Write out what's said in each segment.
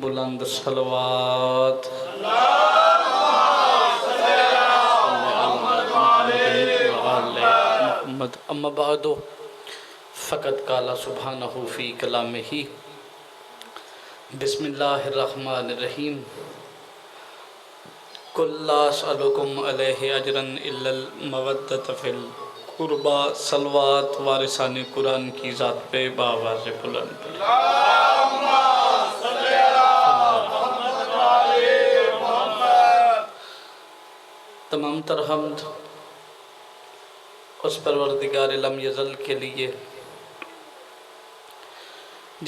بلند صلوات محمد اما بعد فقد قال سبحانہ فی کلامہ بسم اللہ الرحمن الرحیم قل لا اسألکم علیہ اجرا الا المودۃ فی القربى صلوات وارثان قرآن کی ذات پہ باواز بلند تمام تر حمد اس پروردگار لم یزل کے لیے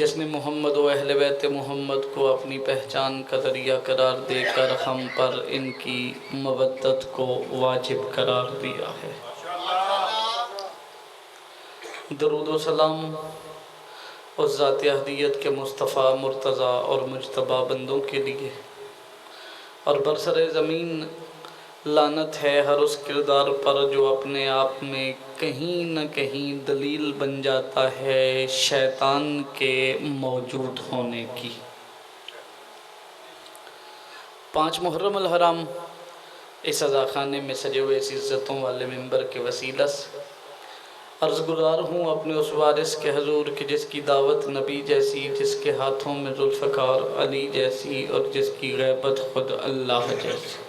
جس نے محمد و اہل بیت محمد کو اپنی پہچان کا ذریعہ قرار دے کر ہم پر ان کی مودت کو واجب قرار دیا ہے۔ درود و سلام اس ذات احدیت کے مصطفیٰ مرتضیٰ اور مجتبی بندوں کے لیے، اور برسر زمین لعنت ہے ہر اس کردار پر جو اپنے آپ میں کہیں نہ کہیں دلیل بن جاتا ہے شیطان کے موجود ہونے کی۔ 5 محرم الحرام اس عزاخانے میں سجے ہوئے اس عزتوں والے ممبر کے وسیلہ سے عرض گزار ہوں اپنے اس وارث کے حضور کہ جس کی دعوت نبی جیسی، جس کے ہاتھوں میں ذوالفقار علی جیسی، اور جس کی غیبت خود اللہ جیسی،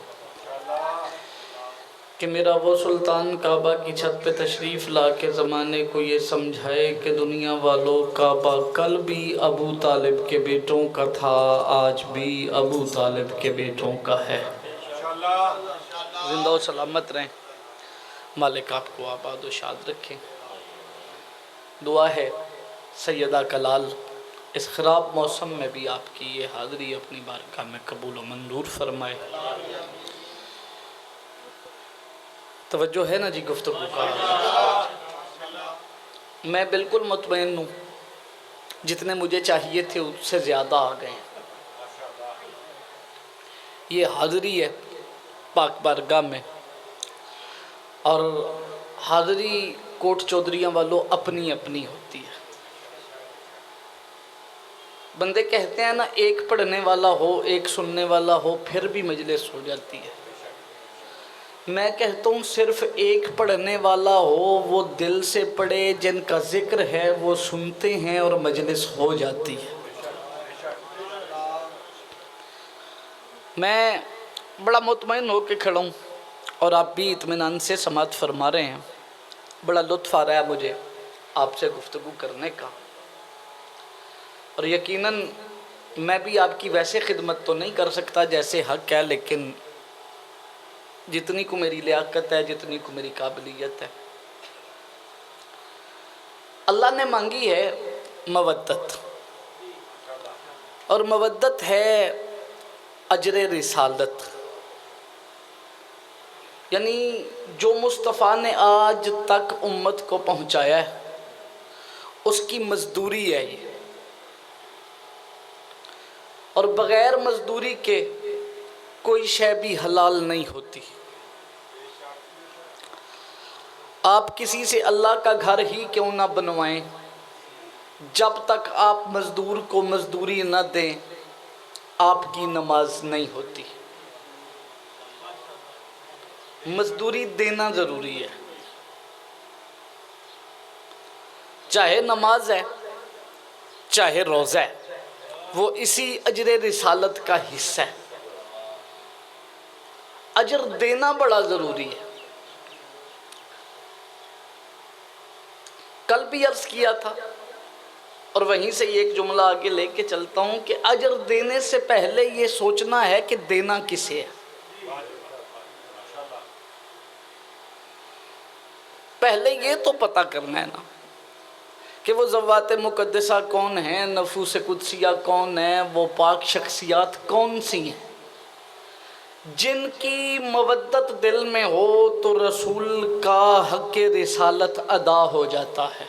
کہ میرا وہ سلطان کعبہ کی چھت پہ تشریف لا کے زمانے کو یہ سمجھائے کہ دنیا والوں کعبہ کل بھی ابو طالب کے بیٹوں کا تھا، آج بھی ابو طالب کے بیٹوں کا ہے۔ زندہ و سلامت رہیں، مالک آپ کو آباد و شاد رکھیں۔ دعا ہے سیدہ کلال اس خراب موسم میں بھی آپ کی یہ حاضری اپنی بارگاہ میں قبول و منظور فرمائے۔ توجہ ہے نا جی گفتگو کا؟ میں بالکل مطمئن ہوں جتنے مجھے چاہیے تھے اس سے زیادہ آ گئے۔ یہ حاضری ہے پاک بارگاہ میں، اور حاضری کوٹ چودھریاں والوں اپنی اپنی ہوتی ہے۔ بندے کہتے ہیں نا ایک پڑھنے والا ہو ایک سننے والا ہو پھر بھی مجلس ہو جاتی ہے۔ میں کہتا ہوں صرف ایک پڑھنے والا ہو، وہ دل سے پڑھے، جن کا ذکر ہے وہ سنتے ہیں اور مجلس ہو جاتی ہے۔ میں بڑا مطمئن ہو کے کھڑا ہوں اور آپ بھی اطمینان سے سماعت فرما رہے ہیں۔ بڑا لطف آ رہا ہے مجھے آپ سے گفتگو کرنے کا، اور یقیناً میں بھی آپ کی ویسے خدمت تو نہیں کر سکتا جیسے حق ہے، لیکن جتنی کو میری لیاقت ہے، جتنی کو میری قابلیت ہے۔ اللہ نے مانگی ہے مودت، اور مودت ہے اجر رسالت، یعنی جو مصطفیٰ نے آج تک امت کو پہنچایا ہے اس کی مزدوری ہے یہ، اور بغیر مزدوری کے کوئی شے بھی حلال نہیں ہوتی۔ آپ کسی سے اللہ کا گھر ہی کیوں نہ بنوائیں، جب تک آپ مزدور کو مزدوری نہ دیں آپ کی نماز نہیں ہوتی۔ مزدوری دینا ضروری ہے، چاہے نماز ہے چاہے روزہ ہے، وہ اسی اجر رسالت کا حصہ ہے۔ اجر دینا بڑا ضروری ہے۔ کل بھی عرض کیا تھا اور وہیں سے ایک جملہ آگے لے کے چلتا ہوں کہ اجر دینے سے پہلے یہ سوچنا ہے کہ دینا کسے ہے۔ پہلے یہ تو پتہ کرنا ہے نا کہ وہ ذوات مقدسہ کون ہیں، نفوس قدسیہ کون ہیں، وہ پاک شخصیات کون سی ہیں جن کی مودت دل میں ہو تو رسول کا حق رسالت ادا ہو جاتا ہے۔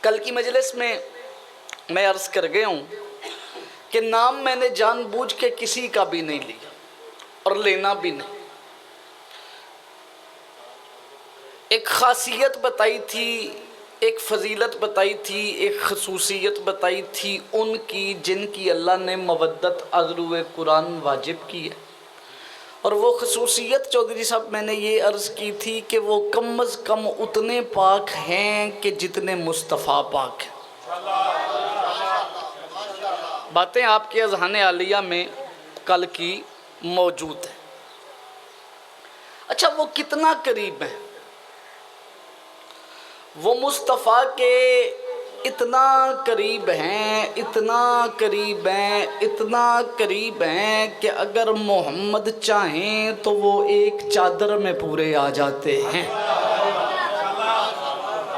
کل کی مجلس میں عرض کر گیا ہوں کہ نام میں نے جان بوجھ کے کسی کا بھی نہیں لیا اور لینا بھی نہیں۔ ایک خاصیت بتائی تھی ایک فضیلت بتائی تھی، ایک خصوصیت بتائی تھی ان کی جن کی اللہ نے مودت از روئے قرآن واجب کی ہے، اور وہ خصوصیت چودھری صاحب میں نے یہ عرض کی تھی کہ وہ کم از کم اتنے پاک ہیں کہ جتنے مصطفیٰ پاک ہیں۔ باتیں آپ کے اذہان عالیہ میں کل کی موجود ہیں۔ اچھا وہ کتنا قریب ہیں؟ وہ مصطفیٰ کے اتنا قریب ہیں، اتنا قریب ہیں، اتنا قریب ہیں کہ اگر محمد چاہیں تو وہ ایک چادر میں پورے آ جاتے ہیں۔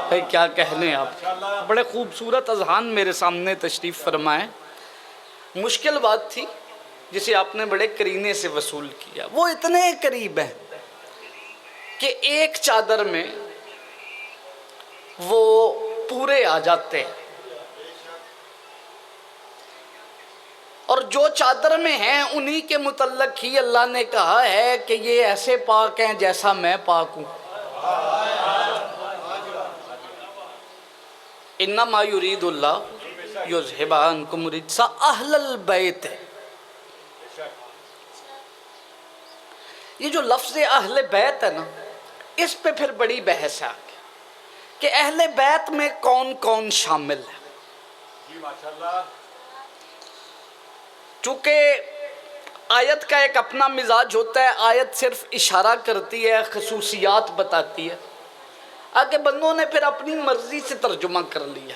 بھائی کیا کہنے آپ، بڑے خوبصورت اذہان میرے سامنے تشریف فرمائیں۔ مشکل بات تھی جسے آپ نے بڑے کرینے سے وصول کیا۔ وہ اتنے قریب ہیں کہ ایک چادر میں وہ پورے آ جاتے ہیں، اور جو چادر میں ہیں انہی کے متعلق ہی اللہ نے کہا ہے کہ یہ ایسے پاک ہیں جیسا میں پاک ہوں۔ انما یرید اللہ یذہب عنکم الرجس اہل البیت۔ یہ جو لفظ اہل بیت ہے نا، اس پہ پھر بڑی بحث ہے آگے کہ اہل بیت میں کون کون شامل ہے۔ چونکہ آیت کا ایک اپنا مزاج ہوتا ہے، آیت صرف اشارہ کرتی ہے، خصوصیات بتاتی ہے، آگے بندوں نے پھر اپنی مرضی سے ترجمہ کر لیا۔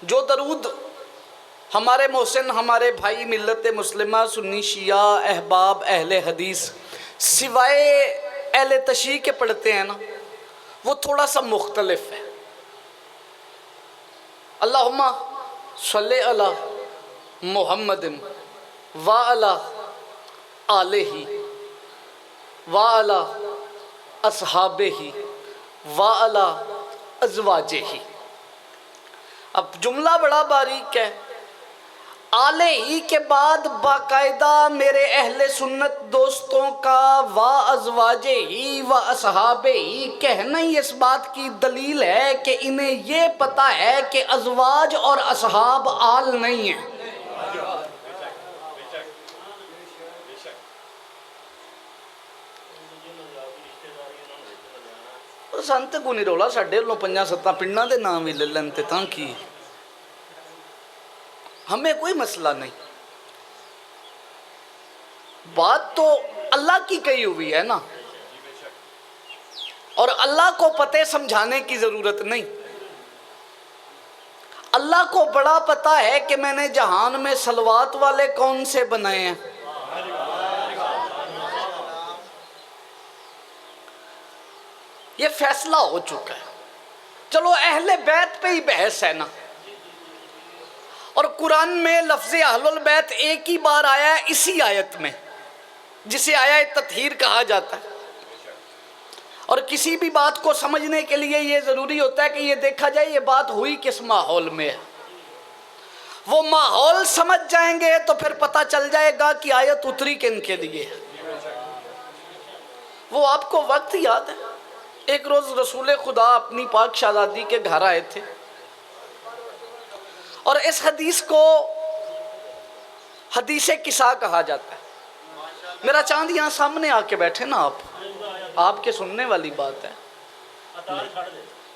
جو درود ہمارے محسن، ہمارے بھائی ملت مسلمہ، سنی شیعہ، احباب اہل حدیث سوائے اہل تشیع کے پڑھتے ہیں نا، وہ تھوڑا سا مختلف ہے۔ اللہم صلی علی محمد وعلی آلہ وعلی اصحابہ وعلی ازواجہ۔ اب جملہ بڑا باریک ہے، آلہ ہی کے بعد باقاعدہ میرے اہل سنت دوستوں کا وا ازواجہ ہی و اصحابہ ہی کہنا ہی اس بات کی دلیل ہے کہ انہیں یہ پتہ ہے کہ ازواج اور اصحاب آل نہیں ہیں۔ سانتے کو نہیں رولا، ساڑھے لو 5-7 پنڈاں دے نام ہی لے لینتے تاں کی، ہمیں کوئی مسئلہ نہیں۔ بات تو اللہ کی کہی ہوئی ہے نا، اور اللہ کو پتے سمجھانے کی ضرورت نہیں۔ اللہ کو بڑا پتہ ہے کہ میں نے جہان میں صلوات والے کون سے بنائے ہیں۔ یہ فیصلہ ہو چکا ہے۔ چلو اہل بیت پہ ہی بحث ہے نا، اور قرآن میں لفظ اہل البیت ایک ہی بار آیا ہے اسی آیت میں، جسے آیت تطہیر کہا جاتا ہے۔ اور کسی بھی بات کو سمجھنے کے لیے یہ ضروری ہوتا ہے کہ یہ دیکھا جائے یہ بات ہوئی کس ماحول میں ہے۔ وہ ماحول سمجھ جائیں گے تو پھر پتہ چل جائے گا کہ آیت اتری کن کے لیے۔ وہ آپ کو وقت یاد ہے، ایک روز رسول خدا اپنی پاک شہزادی کے گھر آئے تھے، اور اس حدیث کو حدیث قصہ کہا جاتا ہے۔ میرا چاند یہاں سامنے آ کے بیٹھے نا، آپ کے سننے والی بات ہے۔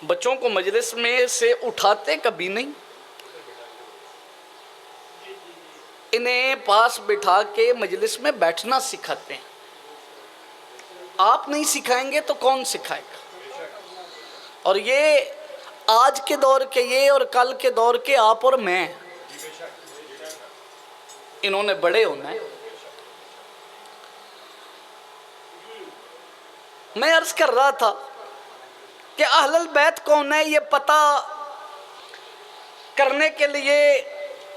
بچوں کو مجلس میں سے اٹھاتے کبھی نہیں، انہیں پاس بٹھا کے مجلس میں بیٹھنا سکھاتے ہیں۔ آپ نہیں سکھائیں گے تو کون سکھائے گا؟ اور یہ آج کے دور کے یہ اور کل کے دور کے آپ اور میں، انہوں نے بڑے ہونا ہے۔ میں عرض کر رہا تھا کہ اہل البیت کون ہے، یہ پتہ کرنے کے لیے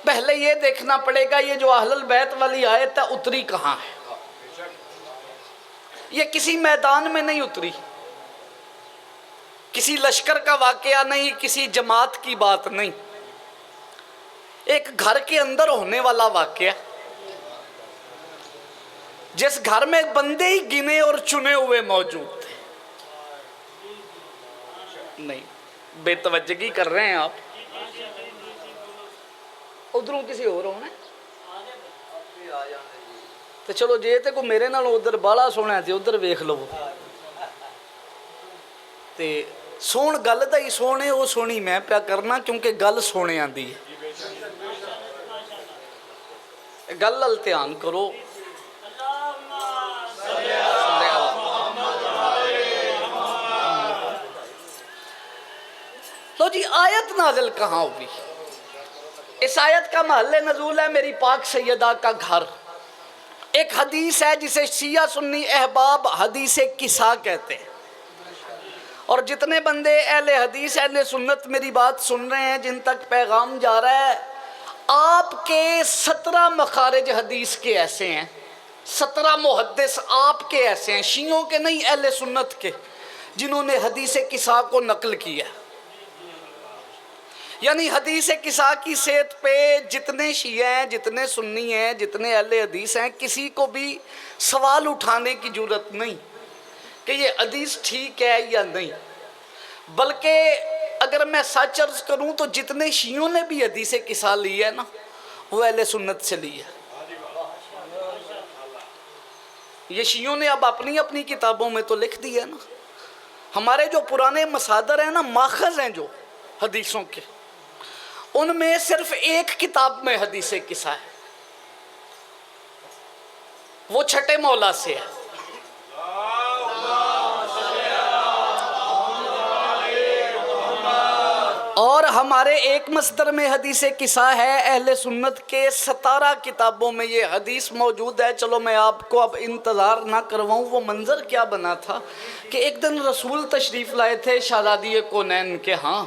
پہلے یہ دیکھنا پڑے گا یہ جو اہل البیت والی آیت ہے اتری کہاں ہے۔ یہ کسی میدان میں نہیں اتری، کسی لشکر کا واقعہ نہیں، کسی جماعت کی بات نہیں، ایک گھر کے اندر ہونے والا واقعہ، جس گھر میں بندے ہی گنے اور چنے ہوئے موجود تھے۔ نہیں بے توجہی کر رہے ہیں آپ. ادھروں کسی اور ہونا تو چلو جی تے کو میرے نال ادھر بالا سونا تے ادھر ویکھ لو تے سون گل دا ہی سونے وہ سونی میں پیا کرنا کیونکہ گل سونے آندی ہے. گل ال دھیان کرو. تو جی آیت نازل کہاں ہوئی؟ اس آیت کا محل نزول ہے میری پاک سیدہ کا گھر. ایک حدیث ہے جسے شیعہ سنی احباب حدیث کسا کہتے ہیں. اور جتنے بندے اہل حدیث اہل سنت میری بات سن رہے ہیں جن تک پیغام جا رہا ہے، آپ کے 17 مخارج حدیث کے ایسے ہیں، 17 محدث آپ کے ایسے ہیں، شیعوں کے نہیں اہل سنت کے، جنہوں نے حدیث کسا کو نقل کیا. یعنی حدیث کسا کی صحت پہ جتنے شیعہ ہیں، جتنے سنی ہیں، جتنے اہل حدیث ہیں، کسی کو بھی سوال اٹھانے کی ضرورت نہیں کہ یہ حدیث ٹھیک ہے یا نہیں. بلکہ اگر میں سچ عرض کروں تو جتنے شیعوں نے بھی حدیث کسا لی ہے نا، وہ اہل سنت سے لی ہے. یہ شیعوں نے اب اپنی اپنی کتابوں میں تو لکھ دی ہے نا. ہمارے جو پرانے مصادر ہیں نا، ماخذ ہیں جو حدیثوں کے، ان میں صرف ایک کتاب میں حدیث کسا ہے، وہ چھٹے مولا سے ہے. اور ہمارے ایک مصدر میں حدیث کسا ہے. اہل سنت کے 17 کتابوں میں یہ حدیث موجود ہے. چلو میں آپ کو اب انتظار نہ کرواؤں. وہ منظر کیا بنا تھا کہ ایک دن رسول تشریف لائے تھے شہزادی کونین کے ہاں،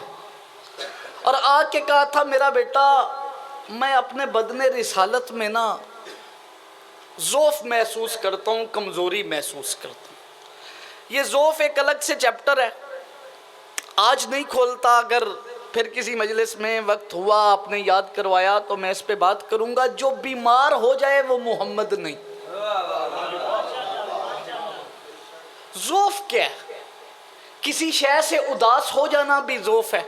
اور آ کے کہا تھا میرا بیٹا میں اپنے بدن رسالت میں نا ضعف محسوس کرتا ہوں، کمزوری محسوس کرتا ہوں. یہ ضعف ایک الگ سے چیپٹر ہے، آج نہیں کھولتا. اگر پھر کسی مجلس میں وقت ہوا آپ نے یاد کروایا تو میں اس پہ بات کروں گا. جو بیمار ہو جائے وہ محمد نہیں. ضعف کیا ہے؟ کسی شے سے اداس ہو جانا بھی ضعف ہے،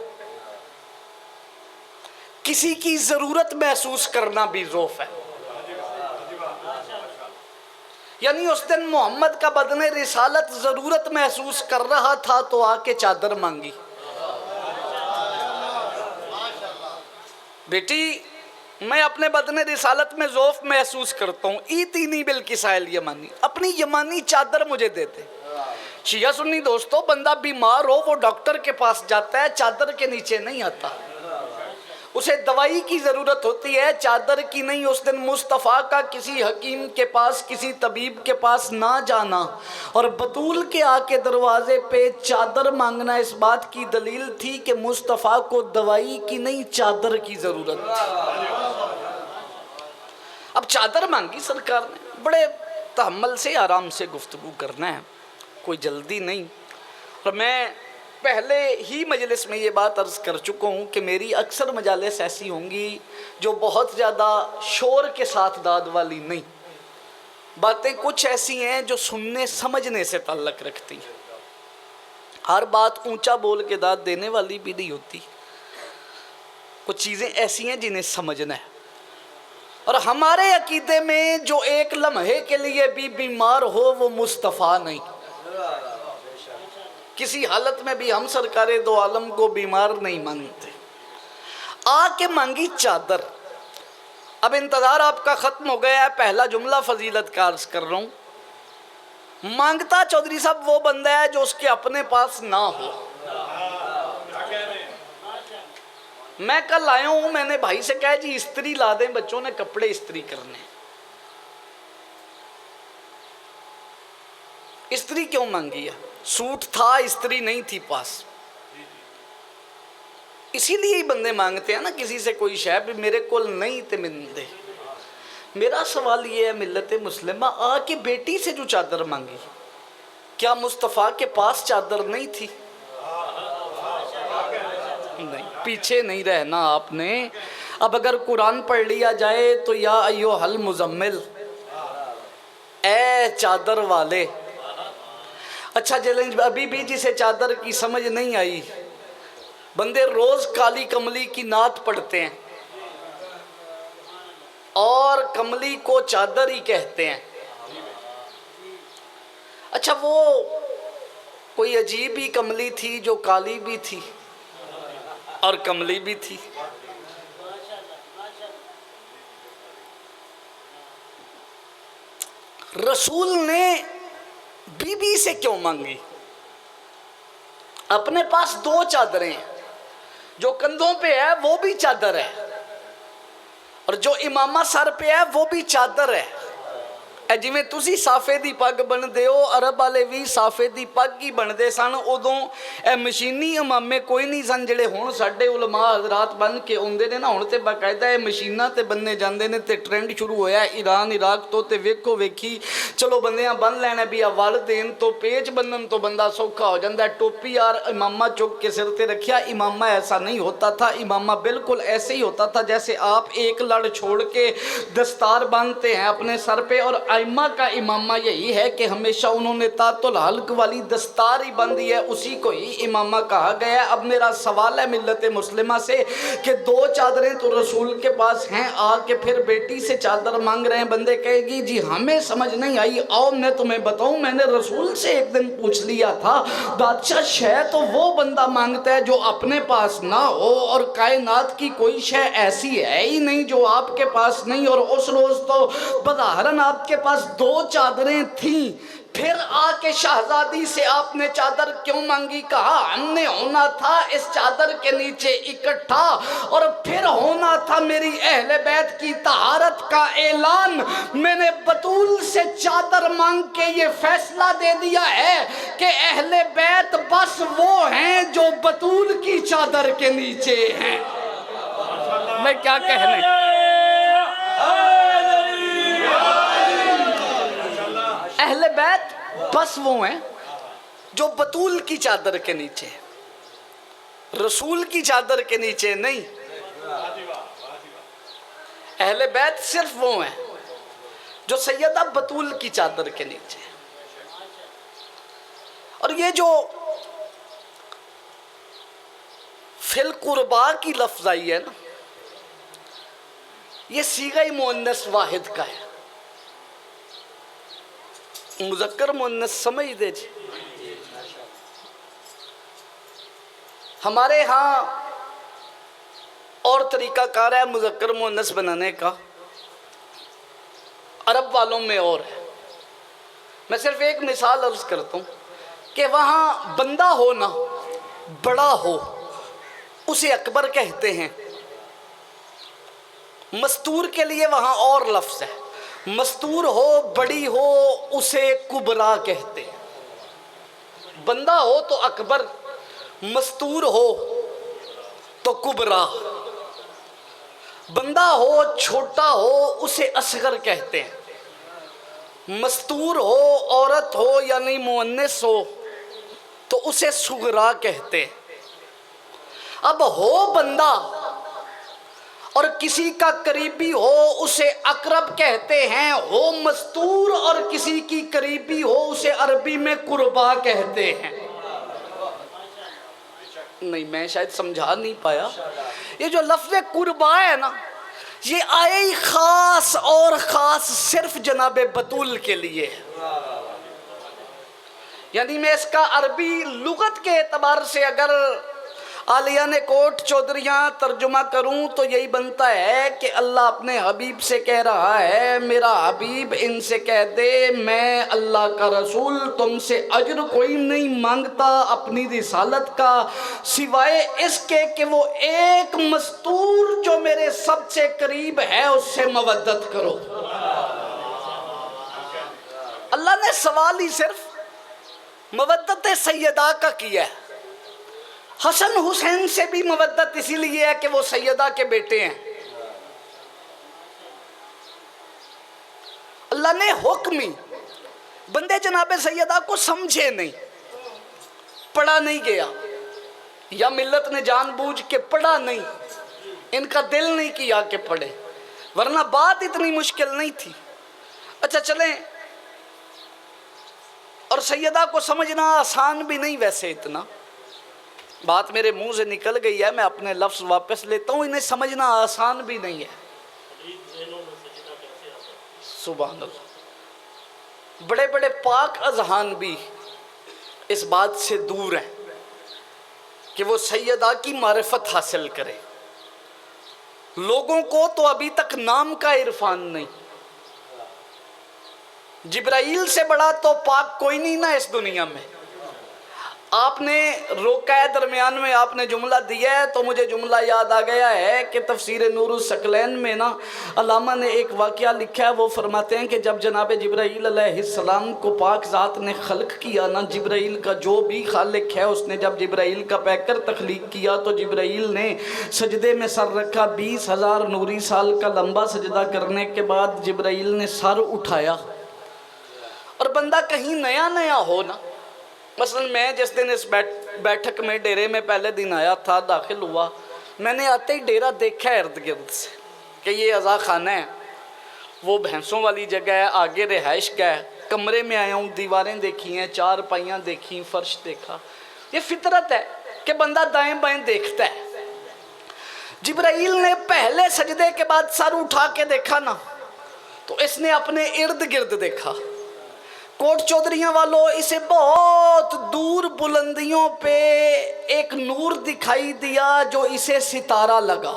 کسی کی ضرورت محسوس کرنا بھی ضعف ہے. یعنی اس دن محمد کا بدن رسالت ضرورت محسوس کر رہا تھا تو آ کے چادر مانگی. بیٹی میں اپنے بدن رسالت میں ضعف محسوس کرتا ہوں، ایتینی بالکسائل یمانی، اپنی یمانی چادر مجھے دیتے. شیعہ سنی دوستو، بندہ بیمار ہو وہ ڈاکٹر کے پاس جاتا ہے، چادر کے نیچے نہیں آتا. اسے دوائی کی ضرورت ہوتی ہے، چادر کی نہیں. اس دن مصطفیٰ کا کسی حکیم کے پاس، کسی طبیب کے پاس نہ جانا اور بطول کے آ کے دروازے پہ چادر مانگنا اس بات کی دلیل تھی کہ مصطفیٰ کو دوائی کی نہیں چادر کی ضرورت تھی. اب چادر مانگی سرکار نے. بڑے تحمل سے آرام سے گفتگو کرنا ہے، کوئی جلدی نہیں. اور میں پہلے ہی مجلس میں یہ بات عرض کر چکا ہوں کہ میری اکثر مجالس ایسی ہوں گی جو بہت زیادہ شور کے ساتھ داد والی نہیں. باتیں کچھ ایسی ہیں جو سننے سمجھنے سے تعلق رکھتی ہیں. ہر بات اونچا بول کے داد دینے والی بھی نہیں ہوتی. کچھ چیزیں ایسی ہیں جنہیں سمجھنا ہے. اور ہمارے عقیدے میں جو ایک لمحے کے لیے بھی بیمار ہو وہ مصطفیٰ نہیں. کسی حالت میں بھی ہم سرکار دو عالم کو بیمار نہیں مانتے. آ کے مانگی چادر. اب انتظار آپ کا ختم ہو گیا ہے، پہلا جملہ فضیلت کا عرض کر رہا ہوں. مانگتا چودھری صاحب وہ بندہ ہے جو اس کے اپنے پاس نہ ہو. میں کل آیا ہوں، میں نے بھائی سے کہا جی استری لا دیں، بچوں نے کپڑے استری کرنے. استری کیوں مانگی ہے؟ سوٹ تھا، استری نہیں تھی پاس. اسی لیے ہی بندے مانگتے ہیں نا کسی سے کوئی شے بھی میرے کول نہیں تے من دے. میرا سوال یہ ہے ملت مسلمہ، آ کے بیٹی سے جو چادر مانگی، کیا مصطفیٰ کے پاس چادر نہیں تھی؟ نہیں، پیچھے نہیں رہنا آپ نے. اب اگر قرآن پڑھ لیا جائے تو یا ایھا المزمل، اے چادر والے. اچھا چلیں، ابھی بھی جسے چادر کی سمجھ نہیں آئی بندے روز کالی کملی کی نعت پڑھتے ہیں اور کملی کو چادر ہی کہتے ہیں. اچھا وہ کوئی عجیب ہی کملی تھی جو کالی بھی تھی اور کملی بھی تھی. رسول نے بی بی سے کیوں مانگی؟ اپنے پاس 2 چادریں ہیں، جو کندھوں پہ ہے وہ بھی چادر ہے اور جو امامہ سر پہ ہے وہ بھی چادر ہے. اے جویں تسی صافے دی پگ بندے ہو، عرب والے بھی صافے دی پگ ہی بندے سن. ادوں اے مشینی امامے کوئی نہیں سن جڑے ہن ساڈے علماء حضرات بن کے اوندے نے نا. ہن تے باقاعدہ اے مشیناں تے بننے جاندے نے تے ٹرینڈ شروع ہویا ہے ایران عراق تو. تے ویکھو ویکھی چلو بندیاں بن لینا بھی اول دین تو پیچ بنن تو بندہ سوکھا ہو جاندا ہے. ٹوپی یار امامہ چک کے سر تے رکھیا. امامہ ایسا نہیں ہوتا تھا. امامہ بالکل ایسے ہی ہوتا تھا جیسے آپ ایک لڑ چھوڑ کے دستار باندھتے ہیں اپنے سر پہ. اور ائمہ کا امامہ یہی ہے کہ ہمیشہ انہوں نے تات الحلق والی دستار ہی باندھی ہے، اسی کو ہی امامہ کہا گیا ہے. اب میرا سوال ہے ملت مسلمہ سے کہ 2 چادریں تو رسول کے پاس ہیں، آ کے پھر بیٹی سے چادر مانگ رہے ہیں. بندے کہے گی جی ہمیں سمجھ نہیں آئی، آؤ میں تمہیں بتاؤں. میں نے رسول سے ایک دن پوچھ لیا تھا بادشاہ شے تو وہ بندہ مانگتا ہے جو اپنے پاس نہ ہو، اور کائنات کی کوئی شے ایسی ہے ہی نہیں جو آپ کے پاس نہیں. اور اس روز تو بظاہراً آپ کے پاس 2 چادریں تھیں، پھر آ کے شہزادی سے آپ نے چادر کیوں مانگی؟ کہا ہم نے ہونا تھا اس چادر کے نیچے اکٹھا، اور پھر ہونا تھا میری اہل بیت کی طہارت کا اعلان. میں نے بطول سے چادر مانگ کے یہ فیصلہ دے دیا ہے کہ اہل بیت بس وہ ہیں جو بطول کی چادر کے نیچے ہیں. میں کیا کہنے، اہل بیت بس وہ ہیں جو بطول کی چادر کے نیچے، رسول کی چادر کے نیچے نہیں. اہل بیت صرف وہ ہیں جو سیدہ بطول کی چادر کے نیچے. اور یہ جو فی القربا کی لفظ آئی ہے نا، یہ صیغہ مؤنث واحد کا ہے. مذکر مؤنث سمجھ دے جی. ہمارے ہاں اور طریقہ کار ہے مذکر مؤنث بنانے کا، عرب والوں میں اور ہے. میں صرف ایک مثال عرض کرتا ہوں کہ وہاں بندہ ہو نا، بڑا ہو، اسے اکبر کہتے ہیں. مستور کے لیے وہاں اور لفظ ہے. مستور ہو، بڑی ہو، اسے کبرا کہتے ہیں. بندہ ہو تو اکبر، مستور ہو تو کبرا. بندہ ہو چھوٹا ہو اسے اصغر کہتے ہیں. مستور ہو عورت ہو یعنی مؤنث ہو تو اسے صغرا کہتے ہیں. اب ہو بندہ اور کسی کا قریبی ہو اسے اقرب کہتے ہیں. ہو مستور اور کسی کی قریبی ہو اسے عربی میں قربا کہتے ہیں. نہیں میں شاید سمجھا نہیں پایا. یہ جو لفظ قربا ہے نا، یہ آئے ہی خاص اور خاص صرف جناب بطول کے لیے. یعنی میں اس کا عربی لغت کے اعتبار سے اگر عالیہ نے کوٹ چودھریاں ترجمہ کروں تو یہی بنتا ہے کہ اللہ اپنے حبیب سے کہہ رہا ہے میرا حبیب ان سے کہہ دے میں اللہ کا رسول تم سے اجر کوئی نہیں مانگتا اپنی رسالت کا، سوائے اس کے کہ وہ ایک مستور جو میرے سب سے قریب ہے اس سے مودت کرو. اللہ نے سوال ہی صرف مودت سیدہ کا کیا ہے. حسن حسین سے بھی مودت اسی لیے ہے کہ وہ سیدہ کے بیٹے ہیں. اللہ نے حکم ہی، بندے جناب سیدہ کو سمجھے نہیں، پڑھا نہیں گیا، یا ملت نے جان بوجھ کے پڑھا نہیں، ان کا دل نہیں کیا کہ پڑھے، ورنہ بات اتنی مشکل نہیں تھی. اچھا چلیں، اور سیدہ کو سمجھنا آسان بھی نہیں ویسے اتنا، بات میرے منہ سے نکل گئی ہے، میں اپنے لفظ واپس لیتا ہوں، انہیں سمجھنا آسان بھی نہیں ہے۔ سبحان اللہ، بڑے بڑے پاک اذہان بھی اس بات سے دور ہیں کہ وہ سیدہ کی معرفت حاصل کرے۔ لوگوں کو تو ابھی تک نام کا عرفان نہیں۔ جبرائیل سے بڑا تو پاک کوئی نہیں نا اس دنیا میں۔ آپ نے روکا ہے درمیان میں، آپ نے جملہ دیا ہے تو مجھے جملہ یاد آ گیا ہے کہ تفسیر نور الثقلین میں نا علامہ نے ایک واقعہ لکھا ہے، وہ فرماتے ہیں کہ جب جناب جبرائیل علیہ السلام کو پاک ذات نے خلق کیا نا، جبرائیل کا جو بھی خالق ہے اس نے جب جبرائیل کا پیکر تخلیق کیا تو جبرائیل نے سجدے میں سر رکھا، 20,000 نوری سال کا لمبا سجدہ کرنے کے بعد جبرائیل نے سر اٹھایا۔ اور بندہ کہیں نیا نیا ہو نا، مثلا میں جس دن اس بیٹھک میں ڈیرے میں پہلے دن آیا تھا، داخل ہوا، میں نے آتے ہی ڈیرہ دیکھا ہے ارد گرد سے کہ یہ عزا خانہ ہے، وہ بھینسوں والی جگہ ہے، آگے رہائش کا ہے، کمرے میں آیا ہوں، دیواریں دیکھی ہیں، چار پائیاں دیکھی، فرش دیکھا۔ یہ فطرت ہے کہ بندہ دائیں بائیں دیکھتا ہے۔ جبرائیل نے پہلے سجدے کے بعد سر اٹھا کے دیکھا نا تو اس نے اپنے ارد گرد دیکھا۔ کوٹ چودھریاں والوں، اسے بہت دور بلندیوں پہ ایک نور دکھائی دیا جو اسے ستارہ لگا۔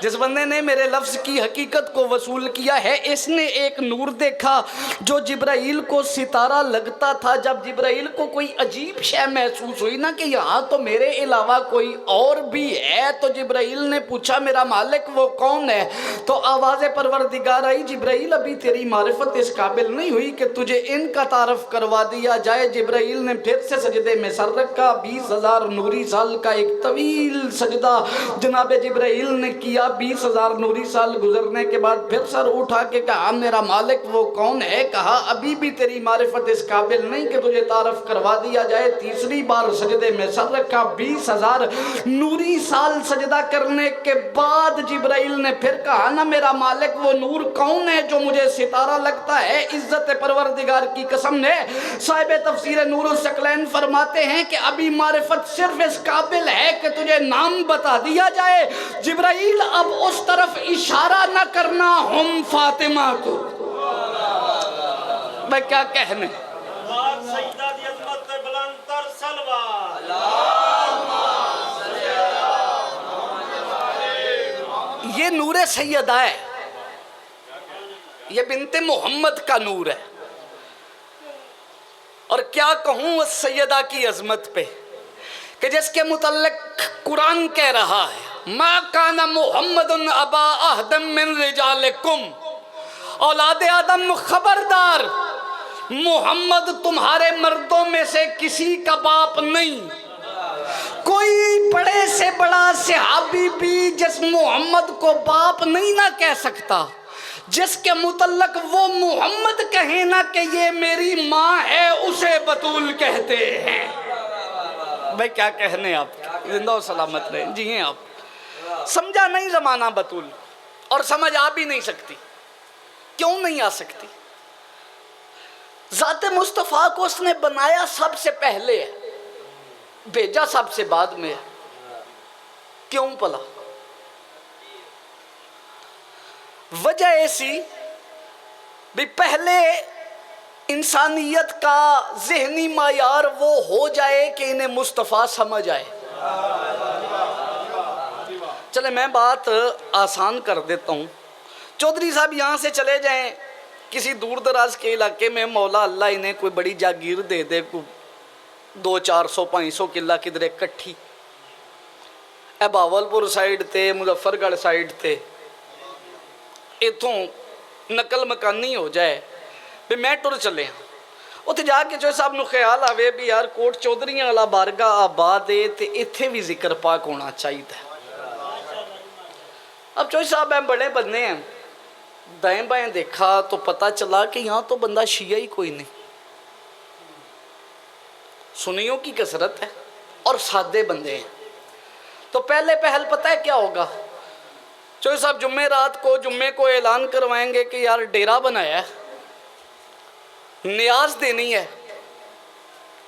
جس بندے نے میرے لفظ کی حقیقت کو وصول کیا ہے، اس نے ایک نور دیکھا جو جبرائیل کو ستارہ لگتا تھا۔ جب جبرائیل کو کوئی عجیب شے محسوس ہوئی نا کہ یہاں تو میرے علاوہ کوئی اور بھی ہے، تو جبرائیل نے پوچھا میرا مالک وہ کون ہے؟ تو آواز پروردگار آئی، جبرائیل ابھی تیری معرفت اس قابل نہیں ہوئی کہ تجھے ان کا تعارف کروا دیا جائے۔ جبرائیل نے پھر سے سجدے میں سر رکھا، 20,000 نوری سال کا ایک طویل سجدہ جناب جبرائیل نے کیا۔ 20,000 نوری سال گزرنے کے بعد پھر سر اٹھا کے کہا میرا مالک وہ کون ہے؟ کہا ابھی بھی تیری معرفت اس قابل نہیں کہ تجھے تعارف کروا دیا جائے۔ تیسری بار سجدے میں سر رکھا، 20,000 نوری سال سجدہ کرنے کے بعد جبرائیل نے پھر کہا نا میرا مالک وہ نور کون ہے جو مجھے ستارہ لگتا ہے؟ عزت پروردگار کی قسم ہے، صاحب تفسیر نور الثقلین فرماتے ہیں کہ ابھی معرفت صرف اس قابل ہے کہ تجھے نام بتا دیا جائے۔ جبرائیل اب اس طرف اشارہ نہ کرنا، ہم فاطمہ کو میں کیا کہنے۔ سیدہ دی عظمت بلند تر سلوات۔ یہ نور سیدہ ہے، یہ بنت محمد کا نور ہے۔ اور کیا کہوں اس سیدہ کی عظمت پہ کہ جس کے متعلق قرآن کہہ رہا ہے ما کان محمد ابا احد من رجالکم، اولاد آدم خبردار، محمد تمہارے مردوں میں سے کسی کا باپ نہیں۔ کوئی بڑے سے بڑا صحابی بھی جس محمد کو باپ نہیں نہ کہہ سکتا، جس کے متعلق وہ محمد کہیں نہ کہ یہ میری ماں ہے، اسے بطول کہتے ہیں۔ میں کیا کہنے آپ کی، زندہ و سلامت رہیں، جی ہیں آپ۔ سمجھا نہیں زمانہ بطول، اور سمجھ آ بھی نہیں سکتی۔ کیوں نہیں آ سکتی؟ ذات مصطفیٰ کو اس نے بنایا سب سے پہلے ہے، بھیجا سب سے بعد میں ہے۔ کیوں پلا؟ وجہ ایسی بھی پہلے انسانیت کا ذہنی معیار وہ ہو جائے کہ انہیں مصطفیٰ سمجھ آئے۔ چلے میں بات آسان کر دیتا ہوں، چودھری صاحب یہاں سے چلے جائیں کسی دور دراز کے علاقے میں، مولا اللہ انہیں کوئی بڑی جاگیر دے دے، 200-400-500 کلہ کدھرے کٹھی، اے باولپور سائیڈ تے، مظفر گڑھ سائیڈ تے، اتھوں نقل مکانی ہو جائے بھی میں ٹر چلے ہاں۔ اتھے جا کے چوہے صاحب نو خیال آوے بھی یار کوٹ چودھریاں والا بارگاہ آباد ہے تے اتھے بھی ذکر پاک ہونا چاہیے۔ اب چوہے صاحب ہیں بڑے بندے ہیں، دائیں بائیں دیکھا تو پتہ چلا کہ یہاں تو بندہ شیعہ ہی کوئی نہیں، سنیوں کی کثرت ہے اور سادے بندے ہیں۔ تو پہلے پہل پتہ ہے کیا ہوگا؟ چوہے صاحب جمعے کو اعلان کروائیں گے کہ یار ڈیرہ بنایا ہے، نیاز دینی ہے،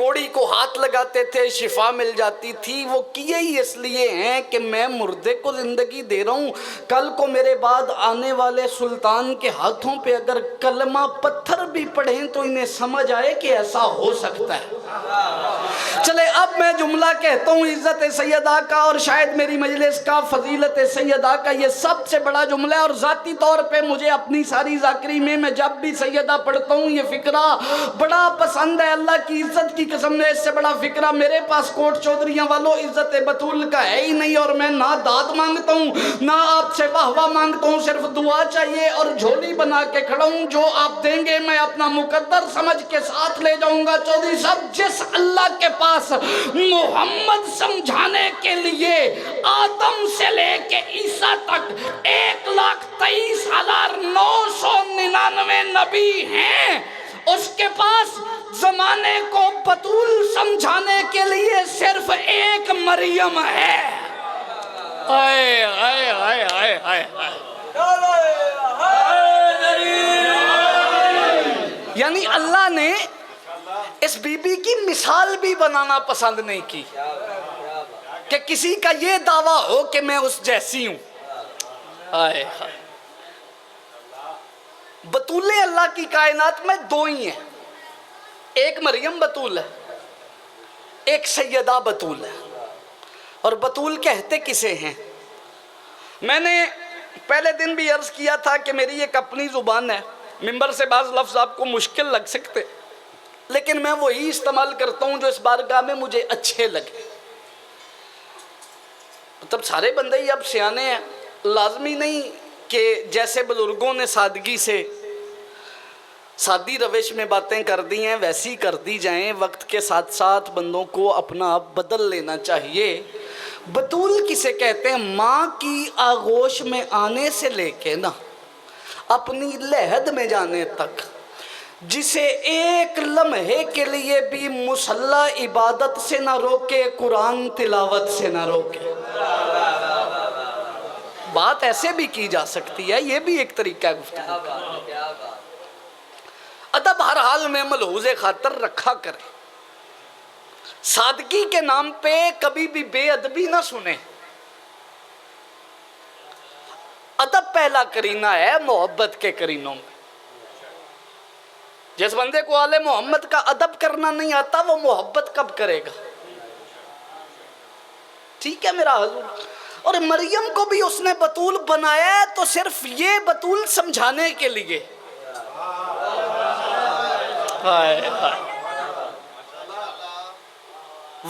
کوڑی کو ہاتھ لگاتے تھے شفا مل جاتی تھی، وہ کیے ہی اس لیے ہیں کہ میں مردے کو زندگی دے رہا ہوں، کل کو میرے بعد آنے والے سلطان کے ہاتھوں پہ اگر کلمہ پتھر بھی پڑھیں تو انہیں سمجھ آئے کہ ایسا ہو سکتا ہے۔ چلے اب میں جملہ کہتا ہوں عزت سیدہ کا، اور شاید میری مجلس کا، فضیلت سیدہ کا یہ سب سے بڑا جملہ ہے، اور ذاتی طور پہ مجھے اپنی ساری ذاکری میں جب بھی سیدہ پڑھتا ہوں یہ فکرہ بڑا پسند ہے۔ اللہ کی عزت کی قسم میں اس سے بڑا فکرہ میرے پاس کوٹ چودھریاں والوں عزت بطول کا ہے ہی نہیں، اور میں نہ داد مانگتا ہوں نہ آپ سے واہ واہ مانگتا ہوں، صرف دعا چاہیے اور جھولی بنا کے کھڑا ہوں، جو آپ دیں گے میں اپنا مقدر سمجھ کے ساتھ لے جاؤں گا۔ چودھری صاحب جس اللہ کے پاس محمد سمجھانے کے لیے آدم سے لے کے عیسیٰ تک 1,23,999 نبی ہیں، اس کے پاس زمانے کو بطول سمجھانے کے لیے صرف ایک مریم ہے۔ آئے آئے آئے آئے آئے یعنی اللہ نے اس بی بی کی مثال بھی بنانا پسند نہیں کی کہ کسی کا یہ دعویٰ ہو کہ میں اس جیسی ہوں۔ آئے آئے بطولیں اللہ کی کائنات میں دو ہی ہیں، ایک مریم بطول ہے، ایک سیدہ بطول ہے۔ اور بطول کہتے کسے ہیں؟ میں نے پہلے دن بھی عرض کیا تھا کہ میری ایک اپنی زبان ہے، منبر سے بعض لفظ آپ کو مشکل لگ سکتے لیکن میں وہی استعمال کرتا ہوں جو اس بارگاہ میں مجھے اچھے لگے۔ مطلب سارے بندے ہی اب سیانے ہیں، لازمی نہیں کہ جیسے بزرگوں نے سادگی سے سادی روش میں باتیں کر دی ہیں ویسی کر دی جائیں، وقت کے ساتھ ساتھ بندوں کو اپنا بدل لینا چاہیے۔ بطول کسے کہتے ہیں؟ ماں کی آغوش میں آنے سے لے کے نا اپنی لحد میں جانے تک، جسے ایک لمحے کے لیے بھی مصلی عبادت سے نہ روکے، قرآن تلاوت سے نہ روکے۔ بات ایسے بھی کی جا سکتی ہے، یہ بھی ایک طریقہ ہے گفتگو کا۔ ادب ہر حال میں ملحوظ خاطر رکھا کرے، سادگی کے نام پہ کبھی بھی بے ادبی نہ سنیں۔ ادب پہلا کرینہ ہے محبت کے کرینوں میں۔ جس بندے کو آل محمد کا ادب کرنا نہیں آتا وہ محبت کب کرے گا؟ ٹھیک ہے میرا حضور؟ اور مریم کو بھی اس نے بطول بنایا ہے تو صرف یہ بطول سمجھانے کے لیے۔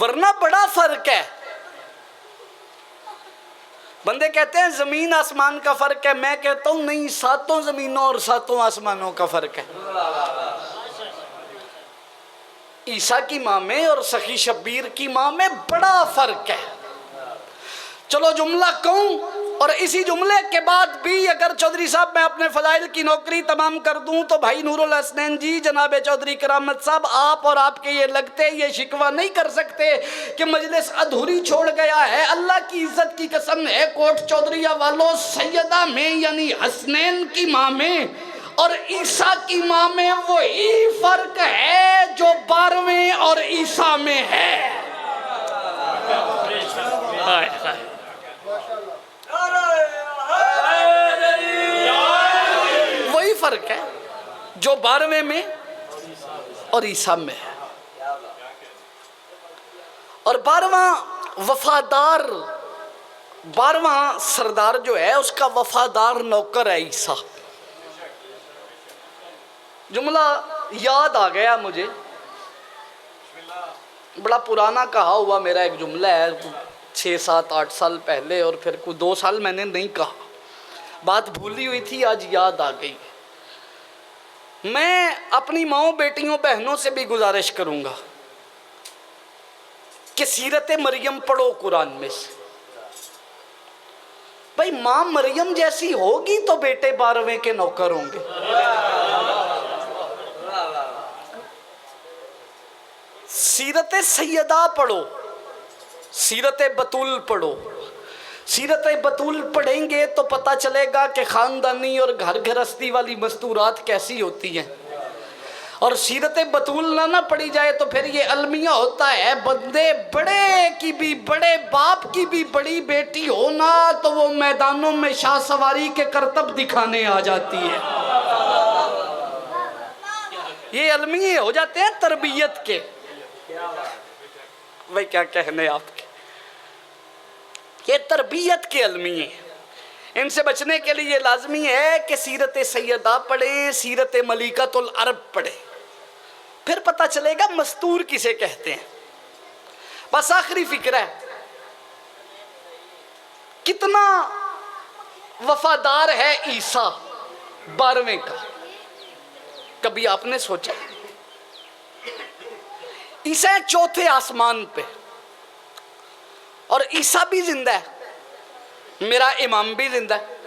ورنہ بڑا فرق ہے۔ بندے کہتے ہیں زمین آسمان کا فرق ہے، میں کہتا ہوں نہیں، 7 زمینوں اور 7 آسمانوں کا فرق ہے۔ عیسیٰ کی ماں میں اور سخی شبیر کی ماں میں بڑا فرق ہے۔ چلو جملہ کہوں اور اسی جملے کے بعد بھی اگر چودھری صاحب میں اپنے فضائل کی نوکری تمام کر دوں تو بھائی نور الحسنین جی، جناب چودھری کرامت صاحب، آپ اور آپ کے یہ لگتے یہ شکوہ نہیں کر سکتے کہ مجلس ادھوری چھوڑ گیا ہے۔ اللہ کی عزت کی قسم ہے کوٹ چودھریہ والوں، سیدہ میں یعنی حسنین کی ماں میں اور عیسیٰ کی ماں میں وہی فرق ہے جو 12ویں اور عیسیٰ میں ہے۔ وہی فرق ہے جو 12ویں میں اور عیسیٰ میں ہے۔ اور 12واں وفادار، 12واں سردار جو ہے اس کا وفادار نوکر ہے عیسیٰ۔ جملہ یاد آ گیا مجھے، بڑا پرانا کہا ہوا میرا ایک جملہ ہے، 6 7 8 سال پہلے، اور پھر کوئی 2 سال میں نے نہیں کہا، بات بھولی ہوئی تھی، آج یاد آ گئی۔ میں اپنی ماؤں بیٹیوں بہنوں سے بھی گزارش کروں گا کہ سیرت مریم پڑھو قرآن میں سے۔ بھائی ماں مریم جیسی ہوگی تو بیٹے 12ویں کے نوکر ہوں گے۔ سیرت سیدہ پڑھو، سیرت بطول پڑھو۔ سیرت بطول پڑھیں گے تو پتہ چلے گا کہ خاندانی اور گھر گھرستی والی مستورات کیسی ہوتی ہیں، اور سیرت بطول نہ پڑھی جائے تو پھر یہ المیہ ہوتا ہے بندے بڑے کی بھی، بڑے باپ کی بھی بڑی بیٹی ہونا تو وہ میدانوں میں شاہ سواری کے کرتب دکھانے آ جاتی ہے۔ یہ المیہ ہو جاتے ہیں تربیت کے۔ بھائی کیا کہنے آپ کے، یہ تربیت کے المیہ ہیں۔ ان سے بچنے کے لیے لازمی ہے کہ سیرت سیدہ پڑھیں، سیرت ملیکۃ العرب پڑھیں، پھر پتہ چلے گا مستور کسے کہتے ہیں۔ بس آخری فکر ہے، کتنا وفادار ہے عیسیٰ 12ویں کا؟ کبھی آپ نے سوچا؟ عیسیٰ چوتھے آسمان پہ، اور عیسیٰ بھی زندہ ہے، میرا امام بھی زندہ ہے۔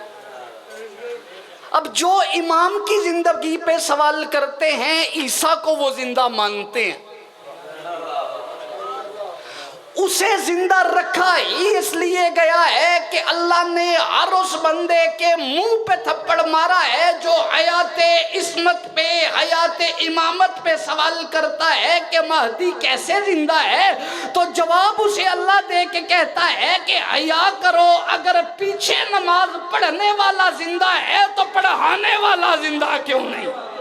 اب جو امام کی زندگی پہ سوال کرتے ہیں عیسیٰ کو وہ زندہ مانتے ہیں۔ اسے زندہ رکھا ہی اس لیے گیا ہے کہ اللہ نے ہر اس بندے کے منہ پہ تھپڑ مارا ہے جو حیات عصمت پہ، حیات امامت پہ سوال کرتا ہے کہ مہدی کیسے زندہ ہے، تو جواب اسے اللہ دے کے کہتا ہے کہ حیا کرو، اگر پیچھے نماز پڑھنے والا زندہ ہے تو پڑھانے والا زندہ کیوں نہیں؟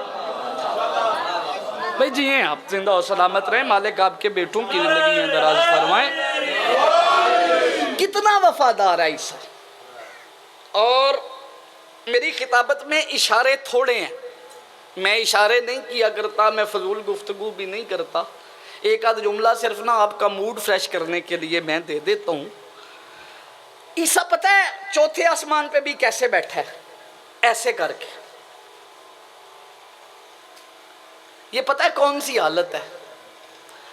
بھائی جی ہیں آپ، زندہ و سلامت رہیں، مالک آپ کے بیٹوں کی زندگی دراز فرمائیں۔ کتنا وفادار ہے عیسیٰ۔ اور میری خطابت میں اشارے تھوڑے ہیں، میں اشارے نہیں کیا کرتا، میں فضول گفتگو بھی نہیں کرتا، ایک آدھ جملہ صرف نا آپ کا موڈ فریش کرنے کے لیے میں دے دیتا ہوں۔ عیسیٰ پتہ ہے چوتھے آسمان پہ بھی کیسے بیٹھا ہے؟ ایسے کر کے۔ یہ پتہ ہے کون سی حالت ہے؟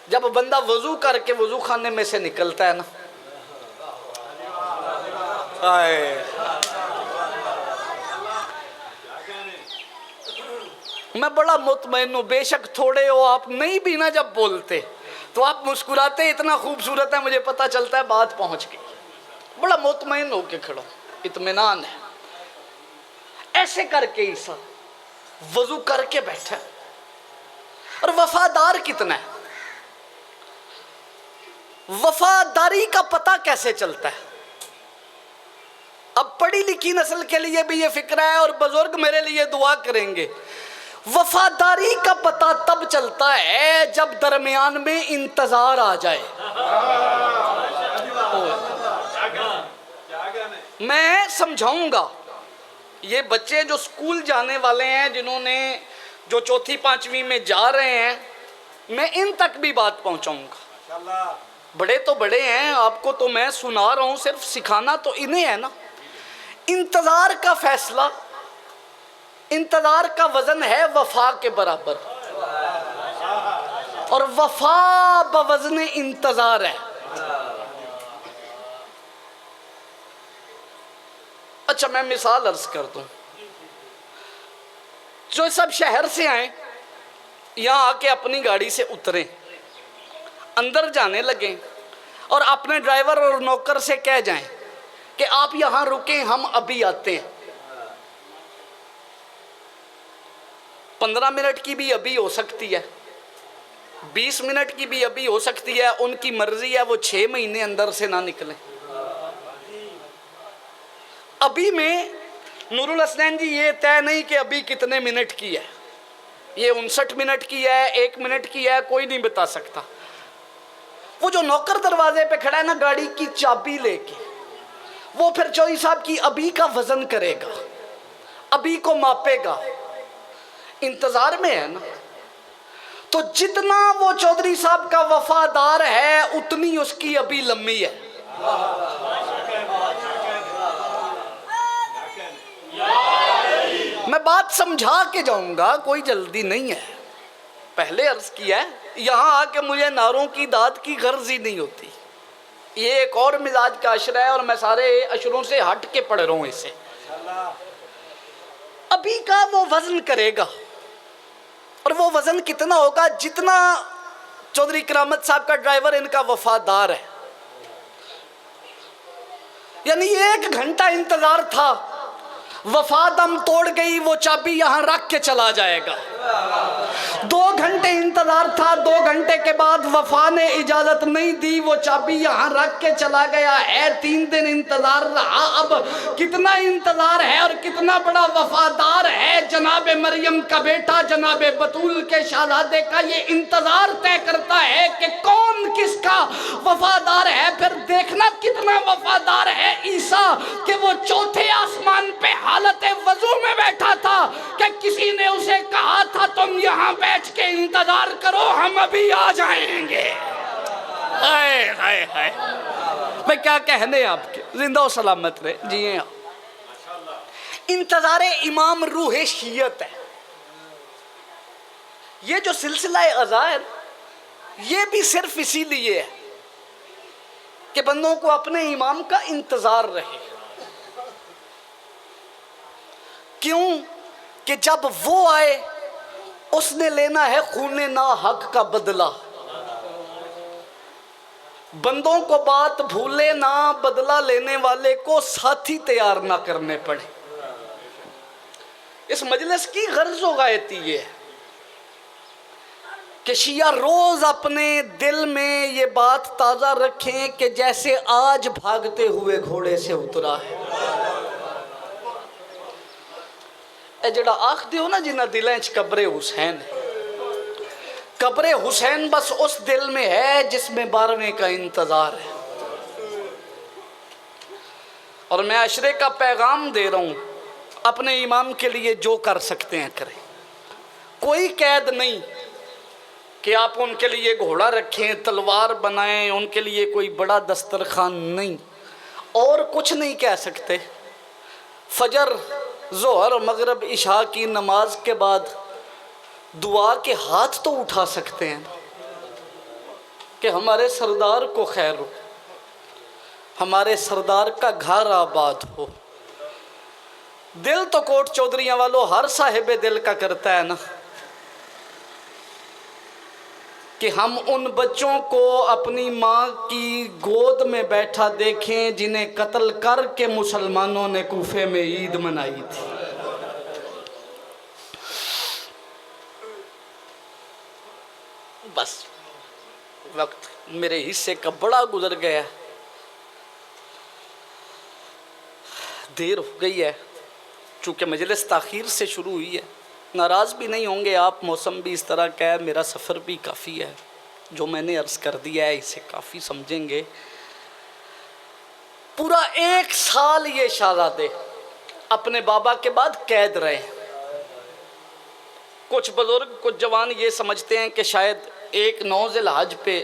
جب بندہ وضو کر کے وضو خانے میں سے نکلتا ہے نا، میں بڑا مطمئن ہوں، بے شک تھوڑے ہو آپ، نہیں بھی نا جب بولتے تو آپ مسکراتے، اتنا خوبصورت ہے، مجھے پتہ چلتا ہے بات پہنچ گئی، بڑا مطمئن ہو کے کھڑا، اطمینان ہے۔ ایسے کر کے عیسیٰ وضو کر کے بیٹھا، اور وفادار کتنا ہے؟ وفاداری کا پتہ کیسے چلتا ہے؟ اب پڑھی لکھی نسل کے لیے بھی یہ فکر ہے، اور بزرگ میرے لیے دعا کریں گے۔ وفاداری کا پتہ تب چلتا ہے جب درمیان میں انتظار آ جائے۔ میں سمجھاؤں گا، یہ بچے جو سکول جانے والے ہیں، جنہوں نے جو چوتھی پانچویں میں جا رہے ہیں، میں ان تک بھی بات پہنچاؤں گا۔ بڑے تو بڑے ہیں، آپ کو تو میں سنا رہا ہوں، صرف سکھانا تو انہیں ہے نا۔ انتظار کا فیصلہ، انتظار کا وزن ہے وفا کے برابر، اور وفا بوزن انتظار ہے۔ اچھا میں مثال عرض کر دوں، جو سب شہر سے آئیں، یہاں آ کے اپنی گاڑی سے اتریں، اندر جانے لگیں، اور اپنے ڈرائیور اور نوکر سے کہہ جائیں کہ آپ یہاں رکیں، ہم ابھی آتے ہیں۔ 15 منٹ کی بھی ابھی ہو سکتی ہے، 20 منٹ کی بھی ابھی ہو سکتی ہے، ان کی مرضی ہے، وہ 6 مہینے اندر سے نہ نکلیں۔ ابھی میں نور الحسنین جی یہ طے نہیں کہ ابھی کتنے منٹ کی ہے، یہ 59 منٹ کی ہے، 1 منٹ کی ہے، کوئی نہیں بتا سکتا۔ وہ جو نوکر دروازے پہ کھڑا ہے نا گاڑی کی چابی لے کے، وہ پھر چودھری صاحب کی ابھی کا وزن کرے گا، ابھی کو ماپے گا، انتظار میں ہے نا۔ تو جتنا وہ چودھری صاحب کا وفادار ہے اتنی اس کی ابھی لمبی ہے۔ میں بات سمجھا کے جاؤں گا، کوئی جلدی نہیں ہے۔ پہلے عرض کیا ہے، یہاں آ کے مجھے نعروں کی داد کی غرض ہی نہیں ہوتی، یہ ایک اور مزاج کا عشرہ ہے، اور میں سارے عشروں سے ہٹ کے پڑھ رہا ہوں اسے۔ ابھی کا وہ وزن کرے گا، اور وہ وزن کتنا ہوگا؟ جتنا چودھری کرامت صاحب کا ڈرائیور ان کا وفادار ہے۔ یعنی 1 گھنٹہ انتظار تھا، وفا دم توڑ گئی، وہ چابی یہاں رکھ کے چلا جائے گا۔ 2 گھنٹے انتظار تھا، 2 گھنٹے کے بعد وفا نے اجازت نہیں دی، وہ چابی یہاں رکھ کے چلا گیا ہے۔ 3 دن انتظار رہا، اب کتنا انتظار ہے اور کتنا بڑا وفادار ہے جناب مریم کا بیٹا جناب بطول کے شہزادے کا، یہ انتظار طے کرتا ہے کہ کون کس کا وفادار ہے۔ پھر دیکھنا کتنا وفادار ہے عیسیٰ کہ وہ 4تھے آسمان پہ حالت وضو میں بیٹھا تھا کہ کسی نے اسے کہا تھا تم یہاں بیٹھ کے انتظار کرو، ہم ابھی آ جائیں گے۔ ہائے ہائے ہائے، میں کیا کہنے آپ کے، زندہ و سلامت رہے جی ہاں۔ انتظار امام روح شیعت ہے۔ یہ جو سلسلہ عزا ہے یہ بھی صرف اسی لیے ہے کہ بندوں کو اپنے امام کا انتظار رہے۔ کیوں کہ جب وہ آئے اس نے لینا ہے خون ناحق کا بدلہ۔ بندوں کو بات بھولے نہ، بدلہ لینے والے کو ساتھی تیار نہ کرنے پڑے۔ اس مجلس کی غرض و غایت یہ ہے کہ شیعہ روز اپنے دل میں یہ بات تازہ رکھیں کہ جیسے آج بھاگتے ہوئے گھوڑے سے اترا ہے۔ اے جڑا آخ دیو نا جنہ دلیں چ قبر حسین ہے، قبر حسین بس اس دل میں ہے جس میں 12ویں کا انتظار ہے۔ اور میں عشرے کا پیغام دے رہا ہوں، اپنے امام کے لیے جو کر سکتے ہیں کریں۔ کوئی قید نہیں کہ آپ ان کے لیے گھوڑا رکھیں، تلوار بنائیں، ان کے لیے کوئی بڑا دسترخوان نہیں، اور کچھ نہیں کہہ سکتے۔ فجر، ظہر، مغرب، عشاء کی نماز کے بعد دعا کے ہاتھ تو اٹھا سکتے ہیں کہ ہمارے سردار کو خیر ہو، ہمارے سردار کا گھر آباد ہو۔ دل تو کوٹ چودھریاں والوں ہر صاحب دل کا کرتا ہے نا کہ ہم ان بچوں کو اپنی ماں کی گود میں بیٹھا دیکھیں جنہیں قتل کر کے مسلمانوں نے کوفے میں عید منائی تھی۔ بس وقت میرے حصے کا بڑا گزر گیا، دیر ہو گئی ہے، چونکہ مجلس تاخیر سے شروع ہوئی ہے۔ ناراض بھی نہیں ہوں گے آپ، موسم بھی اس طرح کا ہے، میرا سفر بھی کافی ہے، جو میں نے عرض کر دیا ہے اسے کافی سمجھیں گے۔ پورا 1 سال یہ شہزادے اپنے بابا کے بعد قید رہے۔ کچھ بزرگ، کچھ جوان یہ سمجھتے ہیں کہ شاید 9 ذی الحج پہ